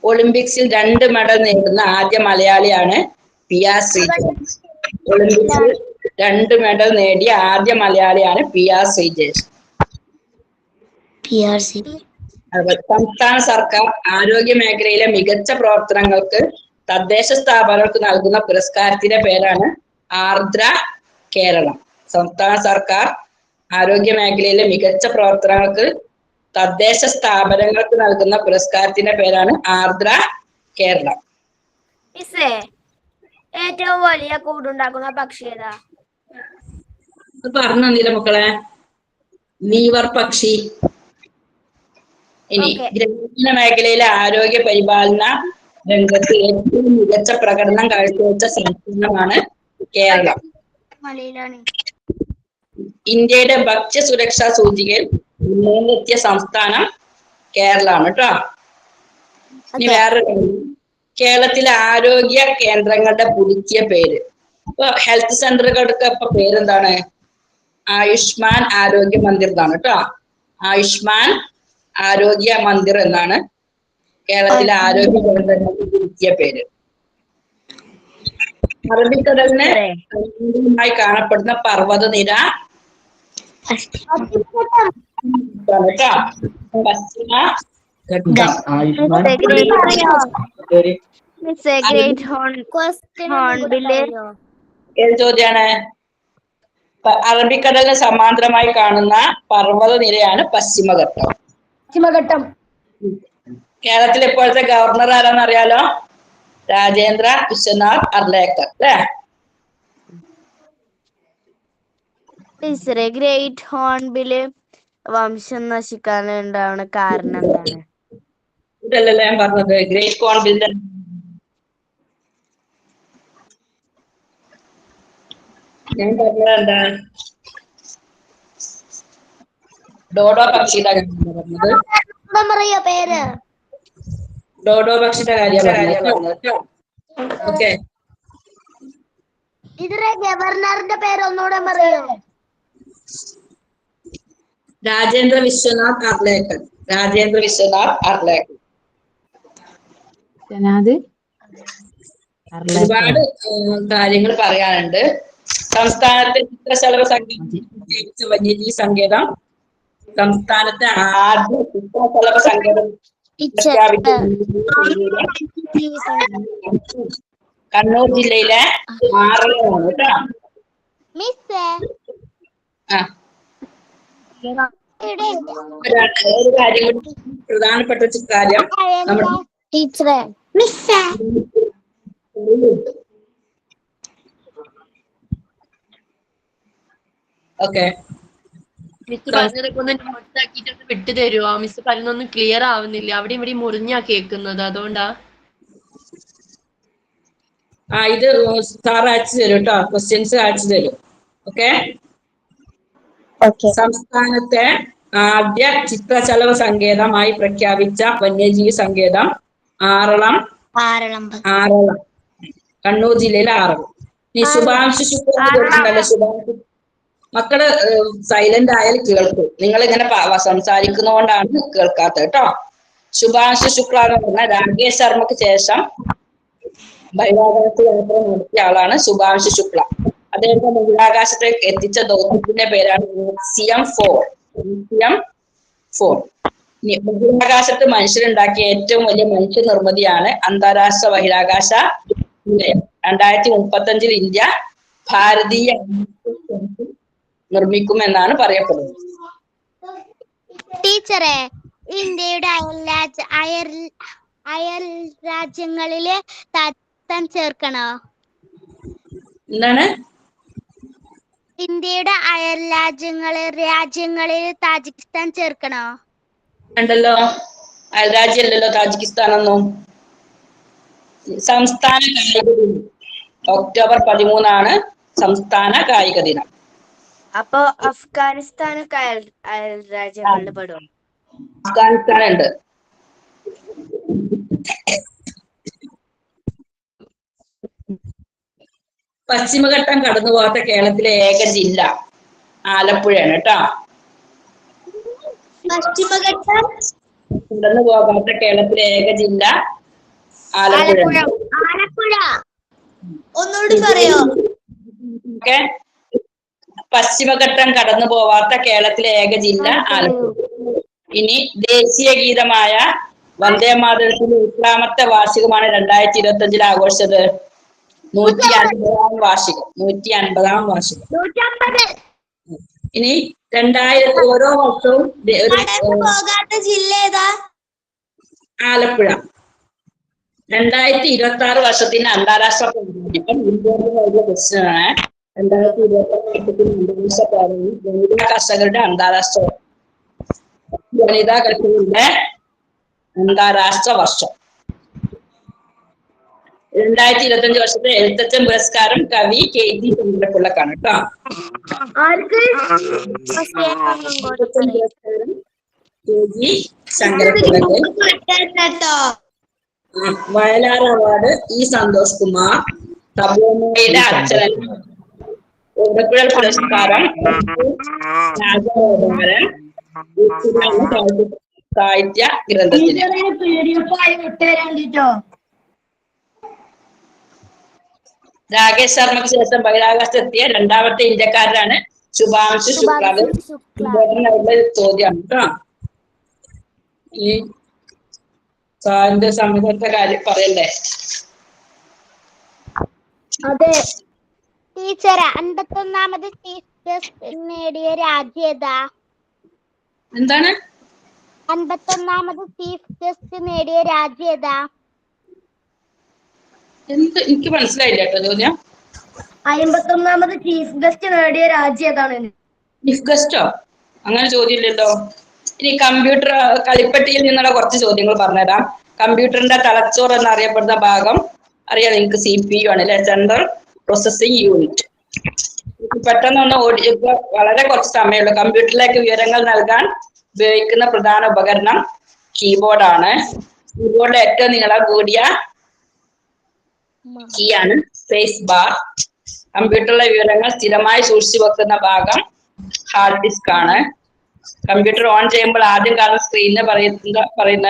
ഒളിമ്പിക്സിൽ 2 മെഡൽ നേടുന്ന ആദ്യ മലയാളിയാണ് PR ശ്രീജേഷ്. ഒളിമ്പിക്സിൽ 2 മെഡൽ നേടിയ ആദ്യ മലയാളിയാണ് PR ശ്രീജേഷ്. സംസ്ഥാന സർക്കാർ ആരോഗ്യ മേഖലയിലെ മികച്ച പ്രവർത്തനങ്ങൾക്ക് തദ്ദേശ സ്ഥാപനങ്ങൾക്ക് നൽകുന്ന പുരസ്കാരത്തിന്റെ പേരാണ് ആർദ്ര കേരളം. സംസ്ഥാന സർക്കാർ ആരോഗ്യ മേഖലയിലെ മികച്ച പ്രവർത്തനങ്ങൾക്ക് തദ്ദേശ സ്ഥാപനങ്ങൾക്ക് നൽകുന്ന പുരസ്കാരത്തിന്റെ പേരാണ് ആർദ്ര കേരളം. ഏറ്റവും വലിയ കൂടുണ്ടാക്കുന്ന പക്ഷി ഏതാ? പറഞ്ഞു തന്നില്ല മക്കളെ? വീവർ പക്ഷി. ഇനി Okay. ഗ്രാമീണ മേഖലയിലെ ആരോഗ്യ പരിപാലന രംഗത്ത് ഏറ്റവും മികച്ച പ്രകടനം കാഴ്ചവെച്ച സംസ്ഥാനമാണ് കേരളം. മലയിലാണ്. ഇന്ത്യയുടെ ഭക്ഷ്യ സുരക്ഷാ സൂചികയിൽ മുന്നേറിയ സംസ്ഥാനം കേരളമാണ് കേട്ടോ. ഇനി വേറൊരു കാര്യം, കേരളത്തിലെ ആരോഗ്യ കേന്ദ്രങ്ങളുടെ പുതുക്കിയ പേര്. ഇപ്പൊ ഹെൽത്ത് സെന്ററുകൾക്ക് ഇപ്പൊ പേരെന്താണ്? ആയുഷ്മാൻ ആരോഗ്യ മന്ദിർ എന്നാണ് കേട്ടോ. ആയുഷ്മാൻ ആരോഗ്യ മന്ദിർ എന്നാണ് കേരളത്തിലെ ആരോഗ്യ കേന്ദ്രങ്ങൾക്ക് പുതുക്കിയ പേര്. അറബിക്കടലിന് സമീപമായി കാണപ്പെടുന്ന പർവ്വതനിര കേട്ടോ. പശ്ചിമ ഘട്ടം. ഏത് ചോദ്യാണ്? അറബിക്കടലിന് സമാന്തരമായി കാണുന്ന പർവ്വതനിരയാണ് പശ്ചിമഘട്ടം. പശ്ചിമഘട്ടം. കേരളത്തിലെ ഇപ്പോഴത്തെ ഗവർണർ ആരാന്ന് അറിയാലോ? രാജേന്ദ്ര വിശ്വനാഥ് അർലേക്കർ അല്ലേ? ടീച്ചറെ, ഗ്രേറ്റ് ഹോൺബില് വംശം നശിക്കാനുണ്ടാവുന്ന കാരണം എന്താണ്? ഇതല്ലല്ലോ ഞാൻ പറഞ്ഞത്. ഗ്രേറ്റ് ഹോൺബിലിന്റെ ഞാൻ പറഞ്ഞത് എന്താ? ഡോഡോ പക്ഷിയുടെ കാര്യമാണ് പറഞ്ഞത്. പറയാ പേര്. ഡോഡോ പക്ഷിയുടെ കാര്യം പറഞ്ഞത്. ഓക്കെ. ഇതിലെ ഗവർണറിന്റെ പേര് ഒന്നുകൂടെ പറയോ? രാജേന്ദ്ര വിശ്വനാഥ് അർലേക്കർ. രാജേന്ദ്ര വിശ്വനാഥ് അർലേക്കർ. ഒരുപാട് കാര്യങ്ങൾ പറയാനുണ്ട്. സംസ്ഥാനത്തെ ചിത്രശലഭ സങ്കേതം വന്യജീവി സങ്കേതം. സംസ്ഥാനത്തെ ആദ്യ ചിത്രശലഭ സങ്കേതം കണ്ണൂർ ജില്ലയിലെ ആറളമാണ് കേട്ടോ. ഒരു കാര്യം, പ്രധാനപ്പെട്ട കാര്യം, നമ്മുടെ ടീച്ചറെ ഓക്കെ. മിസ് പറഞ്ഞതൊക്കെ ഒന്ന് നോട്ട്സ് ആക്കിയിട്ട് ഒന്ന് വിട്ടു തരുമോ? മിസ് പറയുന്നൊന്നും ക്ലിയർ ആവുന്നില്ല. അവിടെ ഇവിടെ മുറിഞ്ഞാ കേൾക്കുന്നത്, അതുകൊണ്ടാ. ഇത് സാർ അയച്ചു തരും കേട്ടോ. ക്വസ്റ്റ്യൻസ് അയച്ചു തരും. ഓക്കെ. സംസ്ഥാനത്തെ ആദ്യ ചിത്രശലഭ സങ്കേതമായി പ്രഖ്യാപിച്ച വന്യജീവി സങ്കേതം ആറളം. കണ്ണൂർ ജില്ലയിലെ ആറളം. ഇനി ശുഭാംശു ശുക്ല കേട്ടിട്ടുണ്ടല്ലോ? ശുഭാംശു മക്കള് സൈലന്റ് ആയാൽ കേൾക്കും. നിങ്ങൾ ഇങ്ങനെ സംസാരിക്കുന്നതുകൊണ്ടാണ് കേൾക്കാത്തത് കേട്ടോ. ശുഭാംശു ശുക്ല എന്ന് പറഞ്ഞാൽ രാകേഷ് ശർമ്മക്ക് ശേഷം ബഹിരാകാശ യാത്ര നടത്തിയ ആളാണ് ശുഭാംശു ശുക്ല. അദ്ദേഹത്തെ ബഹിരാകാശത്തേക്ക് എത്തിച്ച ദൗത്യത്തിന്റെ പേരാണ് ECM-4. ബഹിരാകാശത്ത് മനുഷ്യരുണ്ടാക്കിയ ഏറ്റവും വലിയ മനുഷ്യ നിർമ്മിതിയാണ് അന്താരാഷ്ട്ര ബഹിരാകാശ നിലയം. 2035 ഇന്ത്യ ഭാരതീയ നിർമ്മിക്കുമെന്നാണ് പറയപ്പെടുന്നത്. ടീച്ചറെ, ഇന്ത്യയുടെ അയൽ രാജ്യങ്ങളിലെ താജിക്കിസ്ഥാൻ ചേർക്കണോ? എന്താണ്? ഇന്ത്യയുടെ അയൽ രാജ്യങ്ങളിൽ താജിക്കിസ്ഥാൻ ചേർക്കണോ? ഉണ്ടല്ലോ, അയൽരാജ്യമല്ലല്ലോ താജിക്കിസ്ഥാൻ ഒന്നും. സംസ്ഥാന കായിക ദിനം ഒക്ടോബർ 13 സംസ്ഥാന കായിക ദിനം. അപ്പൊ അഫ്ഗാനിസ്ഥാനൊക്കെ അയൽ രാജ്യങ്ങളിൽ പെടും? അഫ്ഗാനിസ്ഥാൻ ഉണ്ട്. പശ്ചിമഘട്ടം കടന്നു പോകാത്ത കേരളത്തിലെ ഏക ജില്ല ആലപ്പുഴയാണ് കേട്ടോ. പശ്ചിമഘട്ടം കടന്നു പോകാത്ത കേരളത്തിലെ ഏക ജില്ല ആലപ്പുഴ. ഒന്നുകൂടി പറയോ? ഓക്കെ. പശ്ചിമഘട്ടം കടന്നു പോവാത്ത കേരളത്തിലെ ഏക ജില്ല ആലപ്പുഴ. ഇനി ദേശീയ ഗീതമായ വന്ദേ മാതരത്തിന്റെ എത്രാമത്തെ വാർഷികമാണ് 2025 ആഘോഷിച്ചത്? 150-ാം വാർഷികം. 150-ാം വാർഷികം. ഇനി 2000 ഓരോ വർഷവും പോകാത്ത ജില്ല ഏതാ? ആലപ്പുഴ. 2026 വർഷത്തിന് അന്താരാഷ്ട്ര ക്വസ്റ്റ്യനാണ്. 2026 വനിതാ കർഷകരുടെ അന്താരാഷ്ട്ര വനിതാ കർഷകരുടെ അന്താരാഷ്ട്ര വർഷം. 2025 വർഷത്തെ എഴുത്തച്ഛൻ പുരസ്കാരം കവി KT ചന്ദ്രപിള്ളക്കാണ് കേട്ടോ. എഴുത്തച്ഛൻ പുരസ്കാരം KG ശങ്കരപിള്ളക്ക്. Vayalar award E Santhosh Kumar. തപോമയുടെ അച്ഛൻ. ഓടക്കുഴൽ പുരസ്കാരം രാജഗോപാലൻ. സാഹിത്യ ഗ്രന്ഥത്തിന്. രാകേഷ് ശർമ്മയ്ക്ക് ശേഷം ബഹിരാകാശത്തെത്തിയ രണ്ടാമത്തെ ഇന്ത്യക്കാരനാണ് ശുഭാംശു ശുക്ല. ഇമ്പോർട്ടന്റ് ചോദ്യമാണ് കേട്ടോ. ഈ സാറിന്റെ സമയത്തെ കാര്യം പറയണ്ടേ? അതെ ടീച്ചർ. 51ാമത് ചീഫ് ഗസ്റ്റ് നേടിയ രാജ്യം ഏതാ? എന്താണ് 51ാമത് ചീഫ് ഗസ്റ്റ് നേടിയ രാജ്യം ഏതാ? എന്ത് എനിക്ക് മനസ്സിലായില്ല കേട്ടോ ചോദ്യം. 51ാമത് ചീഫ് ഗസ്റ്റ് നേടിയ രാജ്യം ഏതാണ്? ചീഫ് ഗസ്റ്റോ? അങ്ങനെ ചോദ്യമില്ലല്ലോ. ഇനി കമ്പ്യൂട്ടർ കളിപ്പെട്ടിയിൽ നിന്നുള്ള കുറച്ച് ചോദ്യങ്ങൾ പറഞ്ഞുതരാം. കമ്പ്യൂട്ടറിന്റെ തലച്ചോറ് എന്നറിയപ്പെടുന്ന ഭാഗം അറിയാം നിങ്ങൾക്ക്? CPU ആണ് അല്ലെ, സെൻട്രൽ പ്രോസസിംഗ് യൂണിറ്റ്. പെട്ടെന്നൊന്ന് ഇപ്പൊ വളരെ കുറച്ച് സമയമുള്ളൂ. കമ്പ്യൂട്ടറിലേക്ക് വിവരങ്ങൾ നൽകാൻ ഉപയോഗിക്കുന്ന പ്രധാന ഉപകരണം കീബോർഡാണ്. കീബോർഡിലെ ഏറ്റവും നീളം കൂടിയ കീ ആണ് സ്പേസ് ബാർ. കമ്പ്യൂട്ടറിലെ വിവരങ്ങൾ സ്ഥിരമായി സൂക്ഷിച്ചു വെക്കുന്ന ഭാഗം ഹാർഡ് ഡിസ്ക് ആണ്. കമ്പ്യൂട്ടർ ഓൺ ചെയ്യുമ്പോൾ ആദ്യം കാണുന്ന സ്ക്രീനിന് പറയുന്ന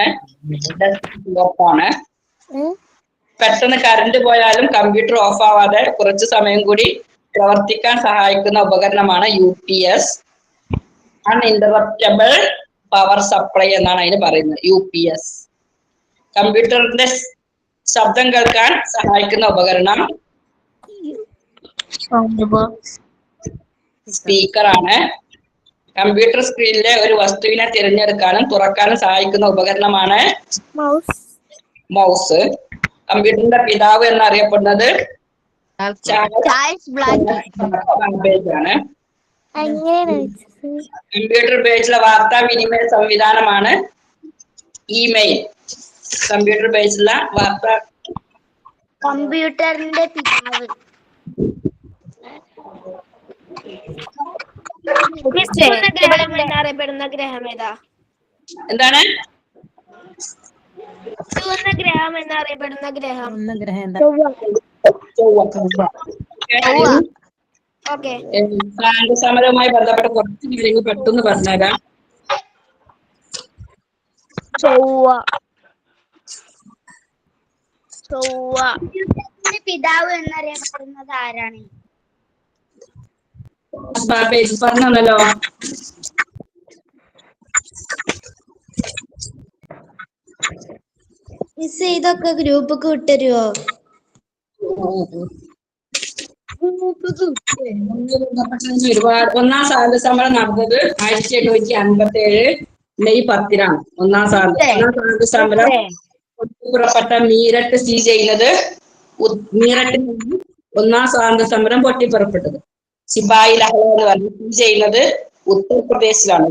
ഡെസ്ക്ടോപ്പാണ്. പെട്ടെന്ന് കറണ്ട് പോയാലും കമ്പ്യൂട്ടർ ഓഫ് ആവാതെ കുറച്ചു സമയം കൂടി പ്രവർത്തിക്കാൻ സഹായിക്കുന്ന ഉപകരണമാണ് UPS. അൺഇന്ററപ്റ്റബിൾ പവർ സപ്ലൈ എന്നാണ് അതിന് പറയുന്നത്, UPS. കമ്പ്യൂട്ടറിന്റെ ശബ്ദം കേൾക്കാൻ സഹായിക്കുന്ന ഉപകരണം സ്പീക്കറാണ്. കമ്പ്യൂട്ടർ സ്ക്രീനിലെ ഒരു വസ്തുവിനെ തിരഞ്ഞെടുക്കാനും തുറക്കാനും സഹായിക്കുന്ന ഉപകരണമാണ് മൗസ്. കമ്പ്യൂട്ടറിന്റെ പിതാവ് എന്നറിയപ്പെടുന്നത് ചാൾസ് ബാബേജ് ആണ്. കമ്പ്യൂട്ടർ ഉപയോഗിച്ചുള്ള വാർത്താവിനിമയ സംവിധാനമാണ് ഇമെയിൽ. കമ്പ്യൂട്ടർ ഉപയോഗിച്ചുള്ള കമ്പ്യൂട്ടറിന്റെ പിതാവ് എന്നറിയപ്പെടുന്ന ഗ്രഹം ഏതാ? എന്താണ് ചുവന്ന ഗ്രഹം എന്നറിയപ്പെടുന്ന ഗ്രഹം? സമരവുമായി ബന്ധപ്പെട്ട കുറച്ച് കാര്യങ്ങൾ പെട്ടെന്ന് പറഞ്ഞുതരാം. പിതാവ് എന്നറിയപ്പെടുന്നത് ആരാണ്? പറഞ്ഞല്ലോ. മിസ് ഇതൊക്കെ ഗ്രൂപ്പൊക്കെ വിട്ടുതരുവോ? ഒരുപാട്. ഒന്നാം സ്വാതന്ത്ര്യ സമരം നടന്നത് 1857 മെയ് 10-നാണ്. ഒന്നാം സ്വാതന്ത്ര്യ സമരം പുറപ്പെട്ട മീററ്റ് സ്ഥിതി ചെയ്യുന്നത് മീററ്റിൽ നിന്ന് ഒന്നാം സ്വാതന്ത്ര്യ സമരം പൊട്ടിപ്പുറപ്പെട്ടത്. സിപായി ലഹള എന്ന് പറഞ്ഞ് സ്ഥിതി ചെയ്യുന്നത് ഉത്തർപ്രദേശിലാണ്.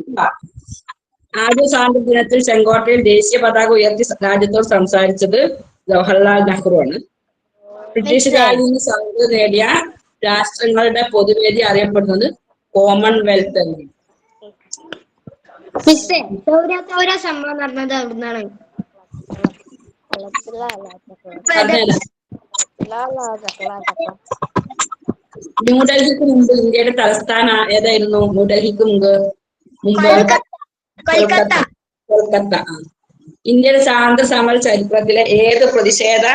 ആദ്യ സ്വാതന്ത്ര്യ ദിനത്തിൽ ചെങ്കോട്ടയിൽ ദേശീയ പതാക ഉയർത്തി രാജ്യത്തോട് സംസാരിച്ചത് ജവഹർലാൽ നെഹ്റു ആണ്. ബ്രിട്ടീഷുകാരിൽ നിന്ന് സ്വാതന്ത്ര്യം നേടിയ രാഷ്ട്രങ്ങളുടെ പൊതുവേദി അറിയപ്പെടുന്നത് കോമൺവെൽത്ത് എന്നാണ്. സംഭവം നടന്നത് അവിടുന്നാണ്. ന്യൂഡൽഹിക്ക് മുമ്പ് ഇന്ത്യയുടെ തലസ്ഥാനം ഏതായിരുന്നു? ന്യൂഡൽഹിക്ക് മുമ്പ് കൊൽക്കത്ത. ഇന്ത്യയുടെ സ്വാതന്ത്ര്യ സമര ചരിത്രത്തിലെ ഏത് പ്രതിഷേധ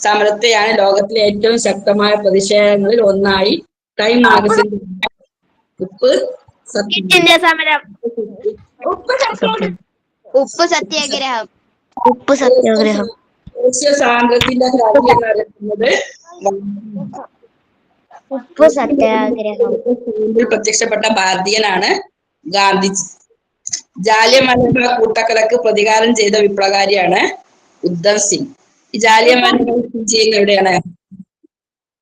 സമരത്തെയാണ് ലോകത്തിലെ ഏറ്റവും ശക്തമായ പ്രതിഷേധങ്ങളിൽ ഒന്നായി ടൈം മാഗസിൻ ഉപ്പ് സമരം? ഉപ്പ് സത്യാഗ്രഹം. ദേശീയ സ്വാതന്ത്ര്യത്തിന്റെ കവി എന്നറിയപ്പെടുന്നത് ഉപ്പ് സത്യാഗ്രഹം പ്രത്യക്ഷപ്പെട്ട ഭാരതീയനാണ് ഗാന്ധിജി. ജാലിയൻവാലാബാഗ് കൂട്ടക്കൊലക്ക് പ്രതികാരം ചെയ്ത വിപ്ലവകാരിയാണ് ഉദ്ധം സിംഗ്. ഈ ജാലിയൻവാലാബാഗ് സ്ഥിതി ചെയ്യുന്ന എവിടെയാണ്?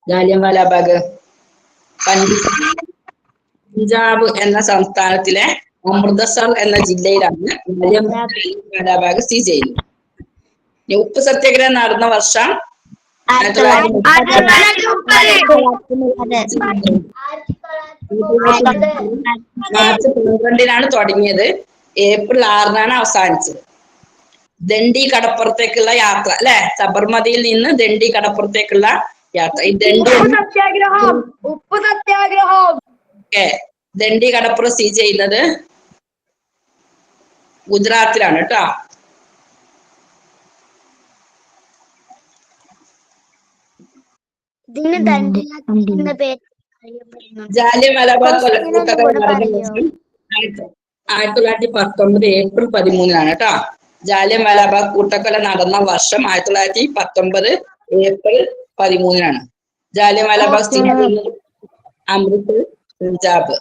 ജാലിയൻവാലാബാഗ് പഞ്ചാബ് എന്ന സംസ്ഥാനത്തിലെ അമൃതസർ എന്ന ജില്ലയിലാണ് ജാലിയൻവാലാബാഗ് സ്ഥിതി ചെയ്യുന്നത്. ഉപ്പ് സത്യാഗ്രഹം നടന്ന വർഷം 1930. മാർച്ച് 12-നാണ് തുടങ്ങിയത്. ഏപ്രിൽ 6-നാണ് അവസാനിച്ചത്. ദണ്ഡി കടപ്പുറത്തേക്കുള്ള യാത്ര അല്ലെ, സബർമതിയിൽ നിന്ന് ദണ്ഡി കടപ്പുറത്തേക്കുള്ള യാത്ര. ഈ ദണ്ഡി ഉപ്പ് സത്യാഗ്രഹം ദണ്ഡി കടപ്പുറം സ്ഥിതി ചെയ്യുന്നത് ഗുജറാത്തിലാണ് കേട്ടോ. ജാലിയൻവാലാബാഗ് കൂട്ടക്കൊല നടന്ന ദിവസം 1919 ഏപ്രിൽ 13-നാണ് കേട്ടോ. ജാലിയൻവാലാബാഗ് കൂട്ടക്കൊല നടന്ന വർഷം 1919 ഏപ്രിൽ 13-നാണ്. ജാലിയൻവാലാബാഗ് സ്ഥിതി ചെയ്യുന്നത് അമൃത് പഞ്ചാബ്.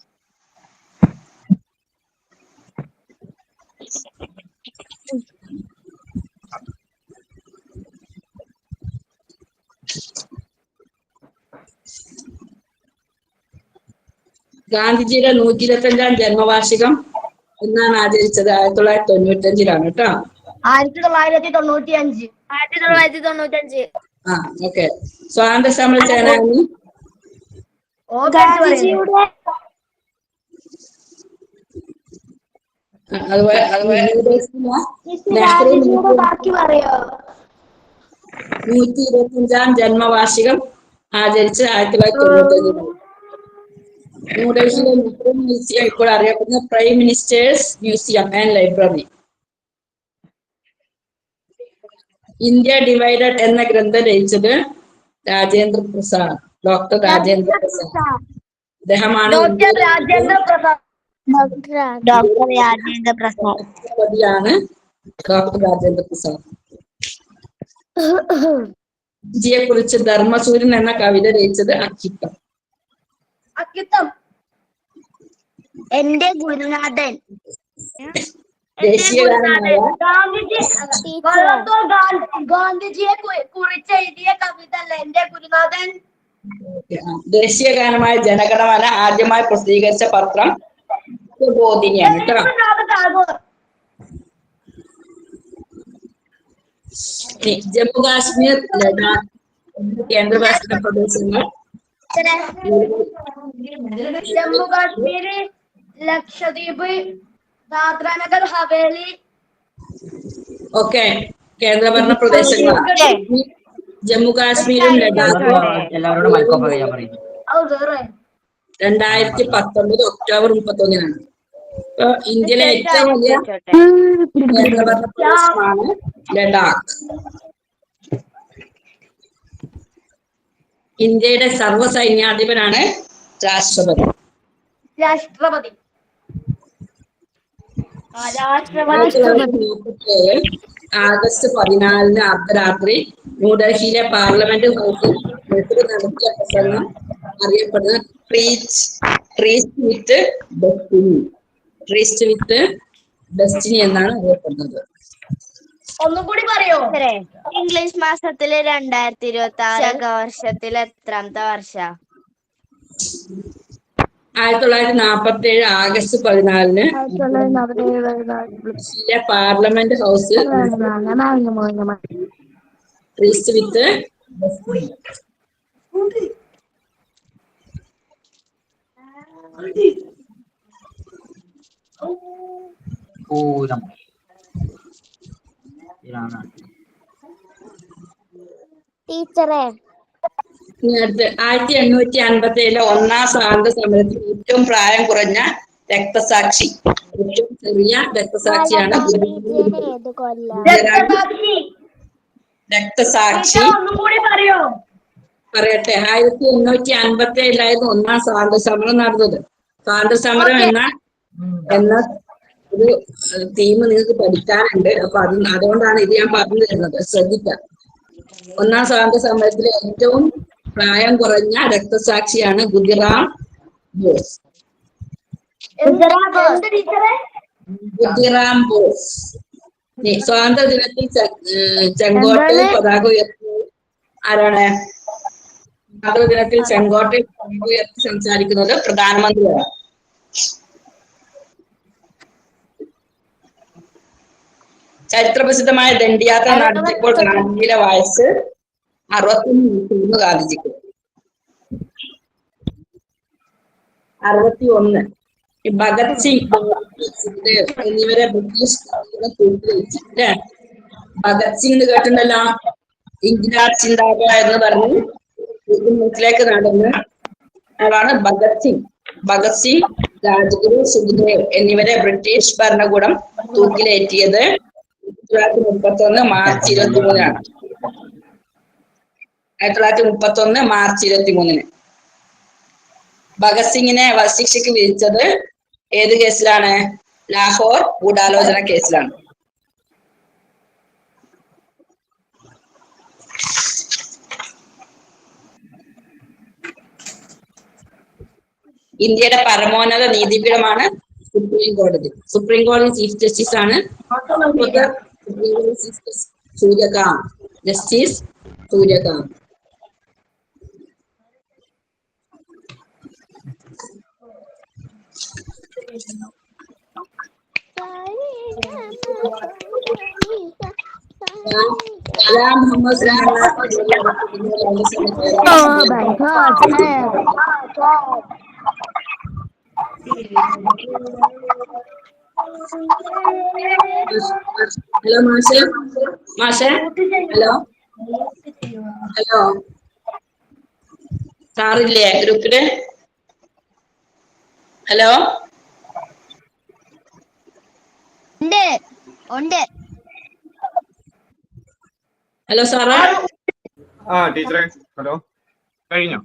ഗാന്ധിജിയുടെ 125-ാം ജന്മവാർഷികം എന്നാണ് ആചരിച്ചത്? 1995-ലാണ് കേട്ടോ. 1995. ആ ഓക്കെ. സ്വാതന്ത്ര്യ സമര സേനാനി അതുപോലെ 125-ാം ജന്മവാർഷികം ആചരിച്ച് 1995. ന്യൂഡൽഹിയിലെ നെഹ്റു മ്യൂസിയം ഇപ്പോൾ അറിയപ്പെടുന്ന prime ministers museum and library. India divided എന്ന ഗ്രന്ഥം രചിച്ചത് രാജേന്ദ്ര പ്രസാദ്, ഡോക്ടർ രാജേന്ദ്ര പ്രസാദ്. അദ്ദേഹമാണ് രാഷ്ട്രപതിയാണ് ഡോക്ടർ രാജേന്ദ്ര പ്രസാദ്. ഇന്ത്യയെ കുറിച്ച് ധർമ്മസൂര്യൻ എന്ന കവിത രചിച്ചത് അക്കിത്തം. എന്റെ ഗുരുനാഥൻ. ദേശീയഗാനമായ ഗാന്ധിജിയെ കുറിച്ച് എഴുതിയ കവിത അല്ല എന്റെ ഗുരുനാഥൻ. ദേശീയഗാനമായ ജനഗണമന ആദ്യമായി പ്രസിദ്ധീകരിച്ച പത്രം ബോധിനിയാണ് കേട്ടോ. ജമ്മു കാശ്മീർ, ലഡാക്ക് കേന്ദ്രഭരണ പ്രദേശങ്ങൾ. ജമ്മു കാശ്മീര്, ലക്ഷദ്വീപ്, ദാദ്രാനഗർ ഹവേലി ഒക്കെ കേന്ദ്രഭരണ പ്രദേശങ്ങൾ. ജമ്മു കാശ്മീരും ലഡാക്കും 2019 ഒക്ടോബർ 31-നാണ്. ഇപ്പൊ ഇന്ത്യയിലെ ഏറ്റവും വലിയ കേന്ദ്രഭരണ പ്രദേശമാണ് ലഡാക്ക്. ഇന്ത്യയുടെ സർവ്വസൈന്യാധിപനാണ് രാഷ്ട്രപതി. ആഗസ്റ്റ് 14-ന് അർദ്ധരാത്രി ന്യൂഡൽഹിയിലെ പാർലമെന്റ് ഹൗസിൽ നെഹ്റു നടത്തിയ പ്രസംഗം അറിയപ്പെടുന്നത് ട്രീസ്റ്റ് വിത്ത് ഡെസ്റ്റിനി എന്നാണ് അറിയപ്പെടുന്നത്. ഒന്നുകൂടി പറയോ? ഇംഗ്ലീഷ് മാസത്തില് 2026 വർഷത്തിലെ എത്രാമത്തെ വർഷ? 1947 ആഗസ്റ്റ് 14-ന് പാർലമെന്റ് ഹൗസിൽ ട്രീസ്റ്റ് വിത്ത് ടീച്ചറെ. 1857 ഒന്നാം സ്വാതന്ത്ര്യ സമരത്തിൽ ഏറ്റവും പ്രായം കുറഞ്ഞ രക്തസാക്ഷി, ഏറ്റവും ചെറിയ രക്തസാക്ഷിയാണ് രക്തസാക്ഷി. പറയട്ടെ, 1857 ഒന്നാം സ്വാതന്ത്ര്യ സമരം നടന്നത്. സ്വാതന്ത്ര്യ സമരം എന്ന ഒരു തീം നിങ്ങൾക്ക് പഠിക്കാനുണ്ട്. അപ്പൊ അതുകൊണ്ടാണ് ഇത് ഞാൻ പറഞ്ഞു തരുന്നത്, ശ്രദ്ധിക്കാം. ഒന്നാം സ്വാതന്ത്ര്യ സമരത്തിലെ ഏറ്റവും പ്രായം കുറഞ്ഞ രക്തസാക്ഷിയാണ് ഖുദിറാം ബോസ്. ഖുദിറാം ബോസ്. സ്വാതന്ത്ര്യ ദിനത്തിൽ ചെങ്കോട്ടയിൽ പതാക ഉയർത്തി ആരാണ്? സ്വാതന്ത്ര്യ ദിനത്തിൽ ചെങ്കോട്ടയിൽ പതാക ഉയർത്തി സംസാരിക്കുന്നത് പ്രധാനമന്ത്രിയാണ്. ചരിത്രപ്രസിദ്ധമായ ദണ്ഡിയാത്ര നടത്തിയപ്പോൾ ഗാന്ധിജിയുടെ വയസ്സ് 61 ഗാന്ധിജിക്ക് 61. ഭഗത് സിംഗ്, സുഖ്ദേവ് എന്നിവരെ ബ്രിട്ടീഷ് തൂക്കിലില്ലേ? ഭഗത് സിംഗ് എന്ന് കേട്ടിട്ടുണ്ടല്ലോ, ഇൻക്ലാബ് സിന്ദാബാദ് എന്ന് പറഞ്ഞ് വീട്ടിലേക്ക് നടന്ന് ആളാണ് ഭഗത് സിംഗ്. ഭഗത് സിംഗ്, രാജ്ഗുരു, സുഖ്ദേവ് എന്നിവരെ ബ്രിട്ടീഷ് ഭരണകൂടം തൂക്കിലേറ്റിയത് 1931 മാർച്ച് 23-നാണ്. 1931 മാർച്ച് 23-ന്. ഭഗത് സിംഗിനെ വധശിക്ഷയ്ക്ക് വിധിച്ചത് ഏത് കേസിലാണ്? ലാഹോർ ഗൂഢാലോചന കേസിലാണ്. ഇന്ത്യയുടെ പരമോന്നത നീതിപീഠമാണ് സുപ്രീം കോടതി. സുപ്രീം കോടതി ചീഫ് ജസ്റ്റിസ് ആണ് സൂര്യകാന്ത്. ജസ്റ്റിസ് സൂര്യകാന്ത്. സലാം മുഹമ്മദ് ഹലോ മാഷെ, മാഷെ ഹലോ ഹലോ, സാറില്ലേ ഗ്രൂപ്പില്? ഹലോ ഉണ്ട്. ഹലോ സാറേ. ടീച്ചറെ ഹലോ, കഴിഞ്ഞോ?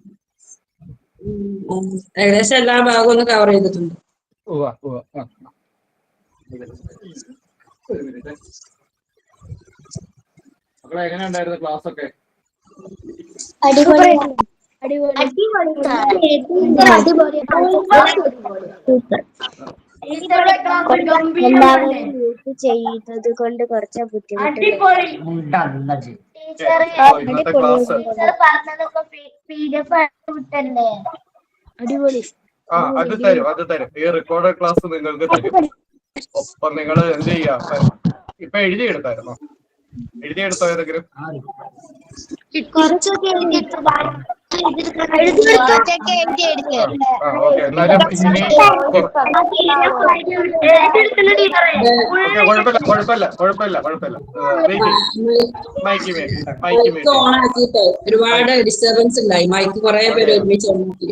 ഏകദേശം എല്ലാ ഭാഗവും ഒന്ന് കവർ ചെയ്തിട്ടുണ്ട്. മക്കളെ എങ്ങനെ ഉണ്ടായിരുന്നു ക്ലാസ് ഒക്കെ? എല്ലാവരും ഗ്രൂപ്പ് ചെയ്യുന്നത് കൊണ്ട് കുറച്ച് ബുദ്ധിമുട്ടുണ്ട്. ഇന്നത്തെ ക്ലാസ് അടിപൊളി. അത് തരും. ഈ റെക്കോർഡഡ് ക്ലാസ് നിങ്ങൾക്ക് തരും. ഒപ്പം നിങ്ങൾ എന്ത് ചെയ്യാ, ഇപ്പൊ എഴുതിയെടുത്തായിരുന്നോ? എഴുതിയെടുത്തോ ഏതെങ്കിലും? ഓക്കെ, എന്നാലും കുഴപ്പമില്ല. മൈക്ക് ഓൺ ആക്കിയിട്ട് ഒരുപാട് ഡിസ്റ്റർബൻസ് ഉണ്ടായി. മൈക്ക് കുറെ പേര് ഒരുമിച്ച് ഓണാക്കി.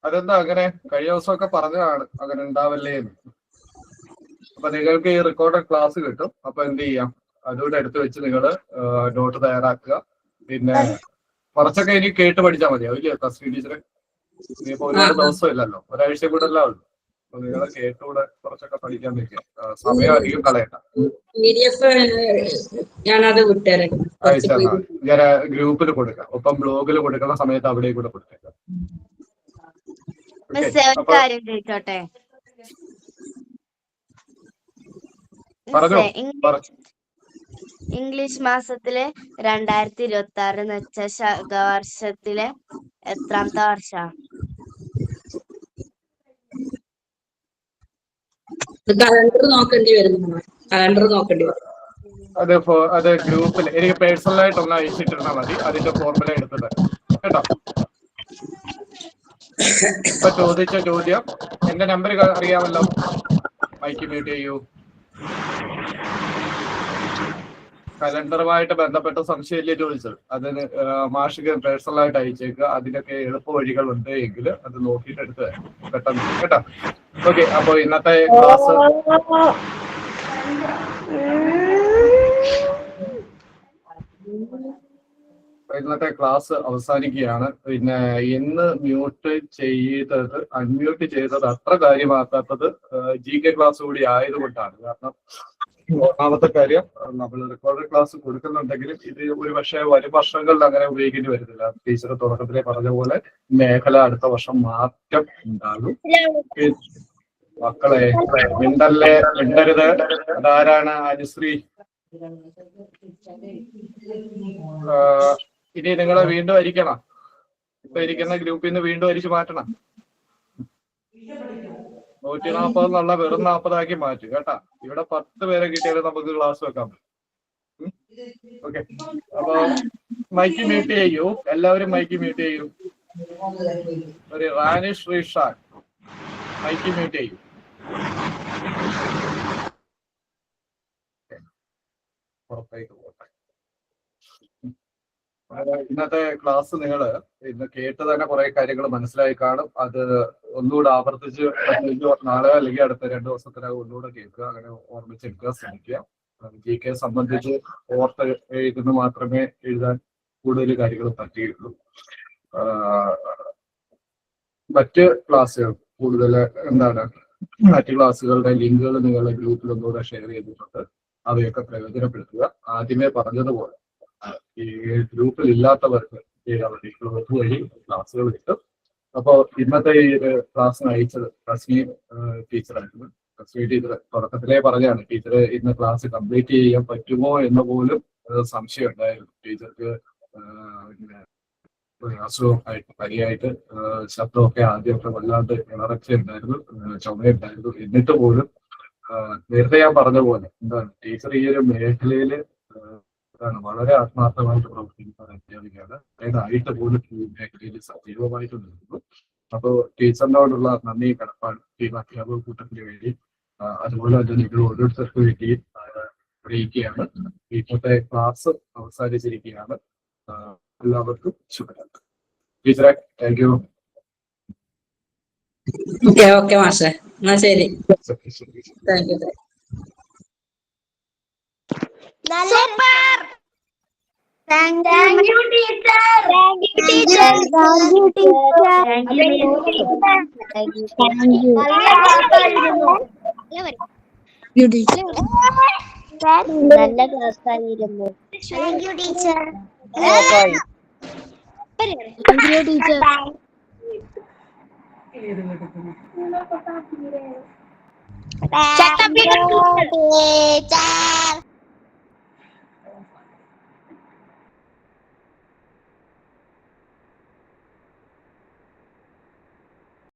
അതെന്താ അങ്ങനെ? കഴിഞ്ഞ ദിവസമൊക്കെ പറഞ്ഞതാണ് അങ്ങനെ ഉണ്ടാവല്ലേ എന്ന്. അപ്പൊ നിങ്ങൾക്ക് ഈ റെക്കോർഡഡ് ക്ലാസ് കിട്ടും. അപ്പൊ എന്ത് ചെയ്യാം, അതുകൂടെ എടുത്ത് വെച്ച് നിങ്ങൾ നോട്ട് തയ്യാറാക്കുക. പിന്നെ കുറച്ചൊക്കെ ഇനി കേട്ട് പഠിച്ചാൽ മതിയാവും ഇല്ലേ തസ്മി ടീച്ചറെ? ഇനിയിപ്പോ ഒരുപാട് ദിവസം ഇല്ലല്ലോ, ഒരാഴ്ച കൂടെ എല്ലാം ഉള്ളു. അപ്പൊ നിങ്ങൾ കേട്ടുകൂടെ കുറച്ചൊക്കെ പഠിക്കാൻ വെക്കുക. സമയം അധികം കളയണ്ട. PDF ഞാനത് വിട്ടുതരാം. അയച്ചാൽ മതി. ഞാൻ ഗ്രൂപ്പിൽ കൊടുക്കാം. ഒപ്പം ബ്ലോഗിൽ കൊടുക്കുന്ന സമയത്ത് അവിടെയും കൂടെ കൊടുത്തേക്കാം. കാര്യം ചോദിച്ചോട്ടെ? ഇംഗ്ലീഷ് മാസത്തില് 2026 എന്ന് വെച്ച ശകവർഷത്തിലെ എത്രാമത്തെ വർഷ? കലണ്ടർ നോക്കേണ്ടി വരും. അത് ഗ്രൂപ്പിൽ എനിക്ക് പേഴ്സണലായിട്ട് ഒന്ന് അയച്ചിട്ടിരുന്നാൽ മതി. അതിന്റെ ഫോർമുല എടുത്തത് കേട്ടോ. ഇപ്പൊ ചോദിച്ച ചോദ്യം, എന്റെ നമ്പർ അറിയാമല്ലോ. മൈക്ക് മ്യൂട്ട് ചെയ്യൂ. കലണ്ടറുമായിട്ട് ബന്ധപ്പെട്ട സംശയമില്ലേ ചോദിച്ചത്? അതിന് മാഷിക്ക് പേഴ്സണലായിട്ട് അയച്ചേക്കുക. അതിനൊക്കെ എളുപ്പ വഴികൾ ഉണ്ട് എങ്കിൽ അത് നോക്കിയിട്ട് എടുത്ത് പെട്ടെന്ന് കേട്ടോ. ഓക്കെ, അപ്പൊ ഇന്നത്തെ ക്ലാസ് അവസാനിക്കുകയാണ്. പിന്നെ ഇന്ന് അൺമ്യൂട്ട് ചെയ്തത് അത്ര കാര്യമാക്കാത്തത് GK ക്ലാസ് കൂടി ആയതുകൊണ്ടാണ്. കാരണം ഒന്നാമത്തെ കാര്യം, നമ്മൾ റെക്കോർഡ് ക്ലാസ് കൊടുക്കുന്നുണ്ടെങ്കിലും ഇത് ഒരു പക്ഷേ വരും വർഷങ്ങളിൽ അങ്ങനെ ഉപയോഗിക്കേണ്ടി വരുന്നില്ല. ടീച്ചർ തുടക്കത്തിലെ പറഞ്ഞ പോലെ മേഖല അടുത്ത വർഷം മാറ്റം ഉണ്ടാകും. മക്കളെ മിണ്ടരുത്. അതാരാണ്? അനുശ്രീ. ഇനി നിങ്ങൾ വീണ്ടും അരിക്കണം. ഇപ്പൊ ഇരിക്കുന്ന ഗ്രൂപ്പിൽ നിന്ന് വീണ്ടും അരിച്ചു മാറ്റണം. 140 എന്നുള്ള വെറും 40 ആക്കി മാറ്റി കേട്ടാ. ഇവിടെ 10 പേരെ കിട്ടിയാലും നമുക്ക് ക്ലാസ് വെക്കാൻ പറ്റും. ഓക്കെ, അപ്പൊ മൈക്ക് മ്യൂട്ട് ചെയ്യൂ, എല്ലാവരും മൈക്ക് മ്യൂട്ട് ചെയ്യൂ. ഒരു റാനി ശ്രീഷാൻ മൈക്ക് മ്യൂട്ട് ചെയ്യൂ. പുറത്തേക്ക് പോട്ടെ. ഇന്നത്തെ ക്ലാസ് നിങ്ങൾ ഇന്ന് കേട്ട് തന്നെ കുറെ കാര്യങ്ങൾ മനസ്സിലായി കാണും. അത് ഒന്നുകൂടെ ആവർത്തിച്ച് നാളെ അല്ലെങ്കിൽ അടുത്ത 2 ദിവസത്തിനകം ഒന്നുകൂടെ കേൾക്കുക, അങ്ങനെ ഓർമ്മിച്ചെടുക്കുക ശ്രമിക്കുക. GK സംബന്ധിച്ച് ഓർത്ത് എഴുതുന്ന മാത്രമേ എഴുതാൻ കൂടുതൽ കാര്യങ്ങൾ പറ്റുകയുള്ളൂ. മറ്റ് ക്ലാസ്സുകൾ കൂടുതൽ മറ്റ് ക്ലാസ്സുകളുടെ ലിങ്കുകൾ നിങ്ങളുടെ ഗ്രൂപ്പിൽ ഒന്നുകൂടെ ഷെയർ ചെയ്തിട്ടുണ്ട്. അവയൊക്കെ പ്രയോജനപ്പെടുത്തുക. ആദ്യമേ പറഞ്ഞതുപോലെ ഈ ഗ്രൂപ്പിൽ ഇല്ലാത്തവർക്ക് ഗ്രൂപ്പ് വഴി ക്ലാസ്സുകൾ കിട്ടും. അപ്പോൾ ഇന്നത്തെ ഈ ക്ലാസ് നയിച്ചത് റസ്മി ടീച്ചറായിരുന്നു. റസ്മി ടീച്ചർ തുടക്കത്തിലേ പറഞ്ഞാണ് ടീച്ചർ ഇന്ന് ക്ലാസ് കംപ്ലീറ്റ് ചെയ്യാൻ പറ്റുമോ എന്ന് പോലും സംശയം ഉണ്ടായിരുന്നു. ടീച്ചർക്ക് അസുഖമായിട്ട് പനിയായിട്ട് ശബ്ദമൊക്കെ ആദ്യമൊക്കെ വല്ലാണ്ട് ഇളർച്ച ഉണ്ടായിരുന്നു, ചുമയുണ്ടായിരുന്നു. എന്നിട്ട് പോലും നേരത്തെ ഞാൻ പറഞ്ഞ പോലെ ടീച്ചർ ഈ ഒരു മേഖലയിൽ വളരെ ആത്മാർത്ഥമായിട്ട് പ്രവർത്തിക്കുന്ന അധ്യാപികയാണ്. അതിനായിട്ട് പോലും ഈ മേഖലയിൽ സജീവമായിട്ട് നിൽക്കുന്നു. അപ്പോൾ ടീച്ചറിനോടുള്ള നന്ദി കടപ്പാട് ഈ അധ്യാപക കൂട്ടത്തിന് വേണ്ടി അതുപോലെ തന്നെ നിങ്ങൾ ഓരോരുത്തർക്ക് വേണ്ടി അറിയിക്കുകയാണ്. ഇന്നത്തെ ക്ലാസ് അവസാനിച്ചിരിക്കുകയാണ്. എല്ലാവർക്കും ശുഭരാത്രി. ടീച്ചറെ താങ്ക് യു. ഓക്കെ മാഷെ, എന്നാ ശരി. Thank you. Thank you, teacher. Thank you, teacher. Thank you, teacher. നല്ല ക്ലാസ് ആയിരുന്നു. Thank you, teacher. Thank you, teacher. Shut up, teacher.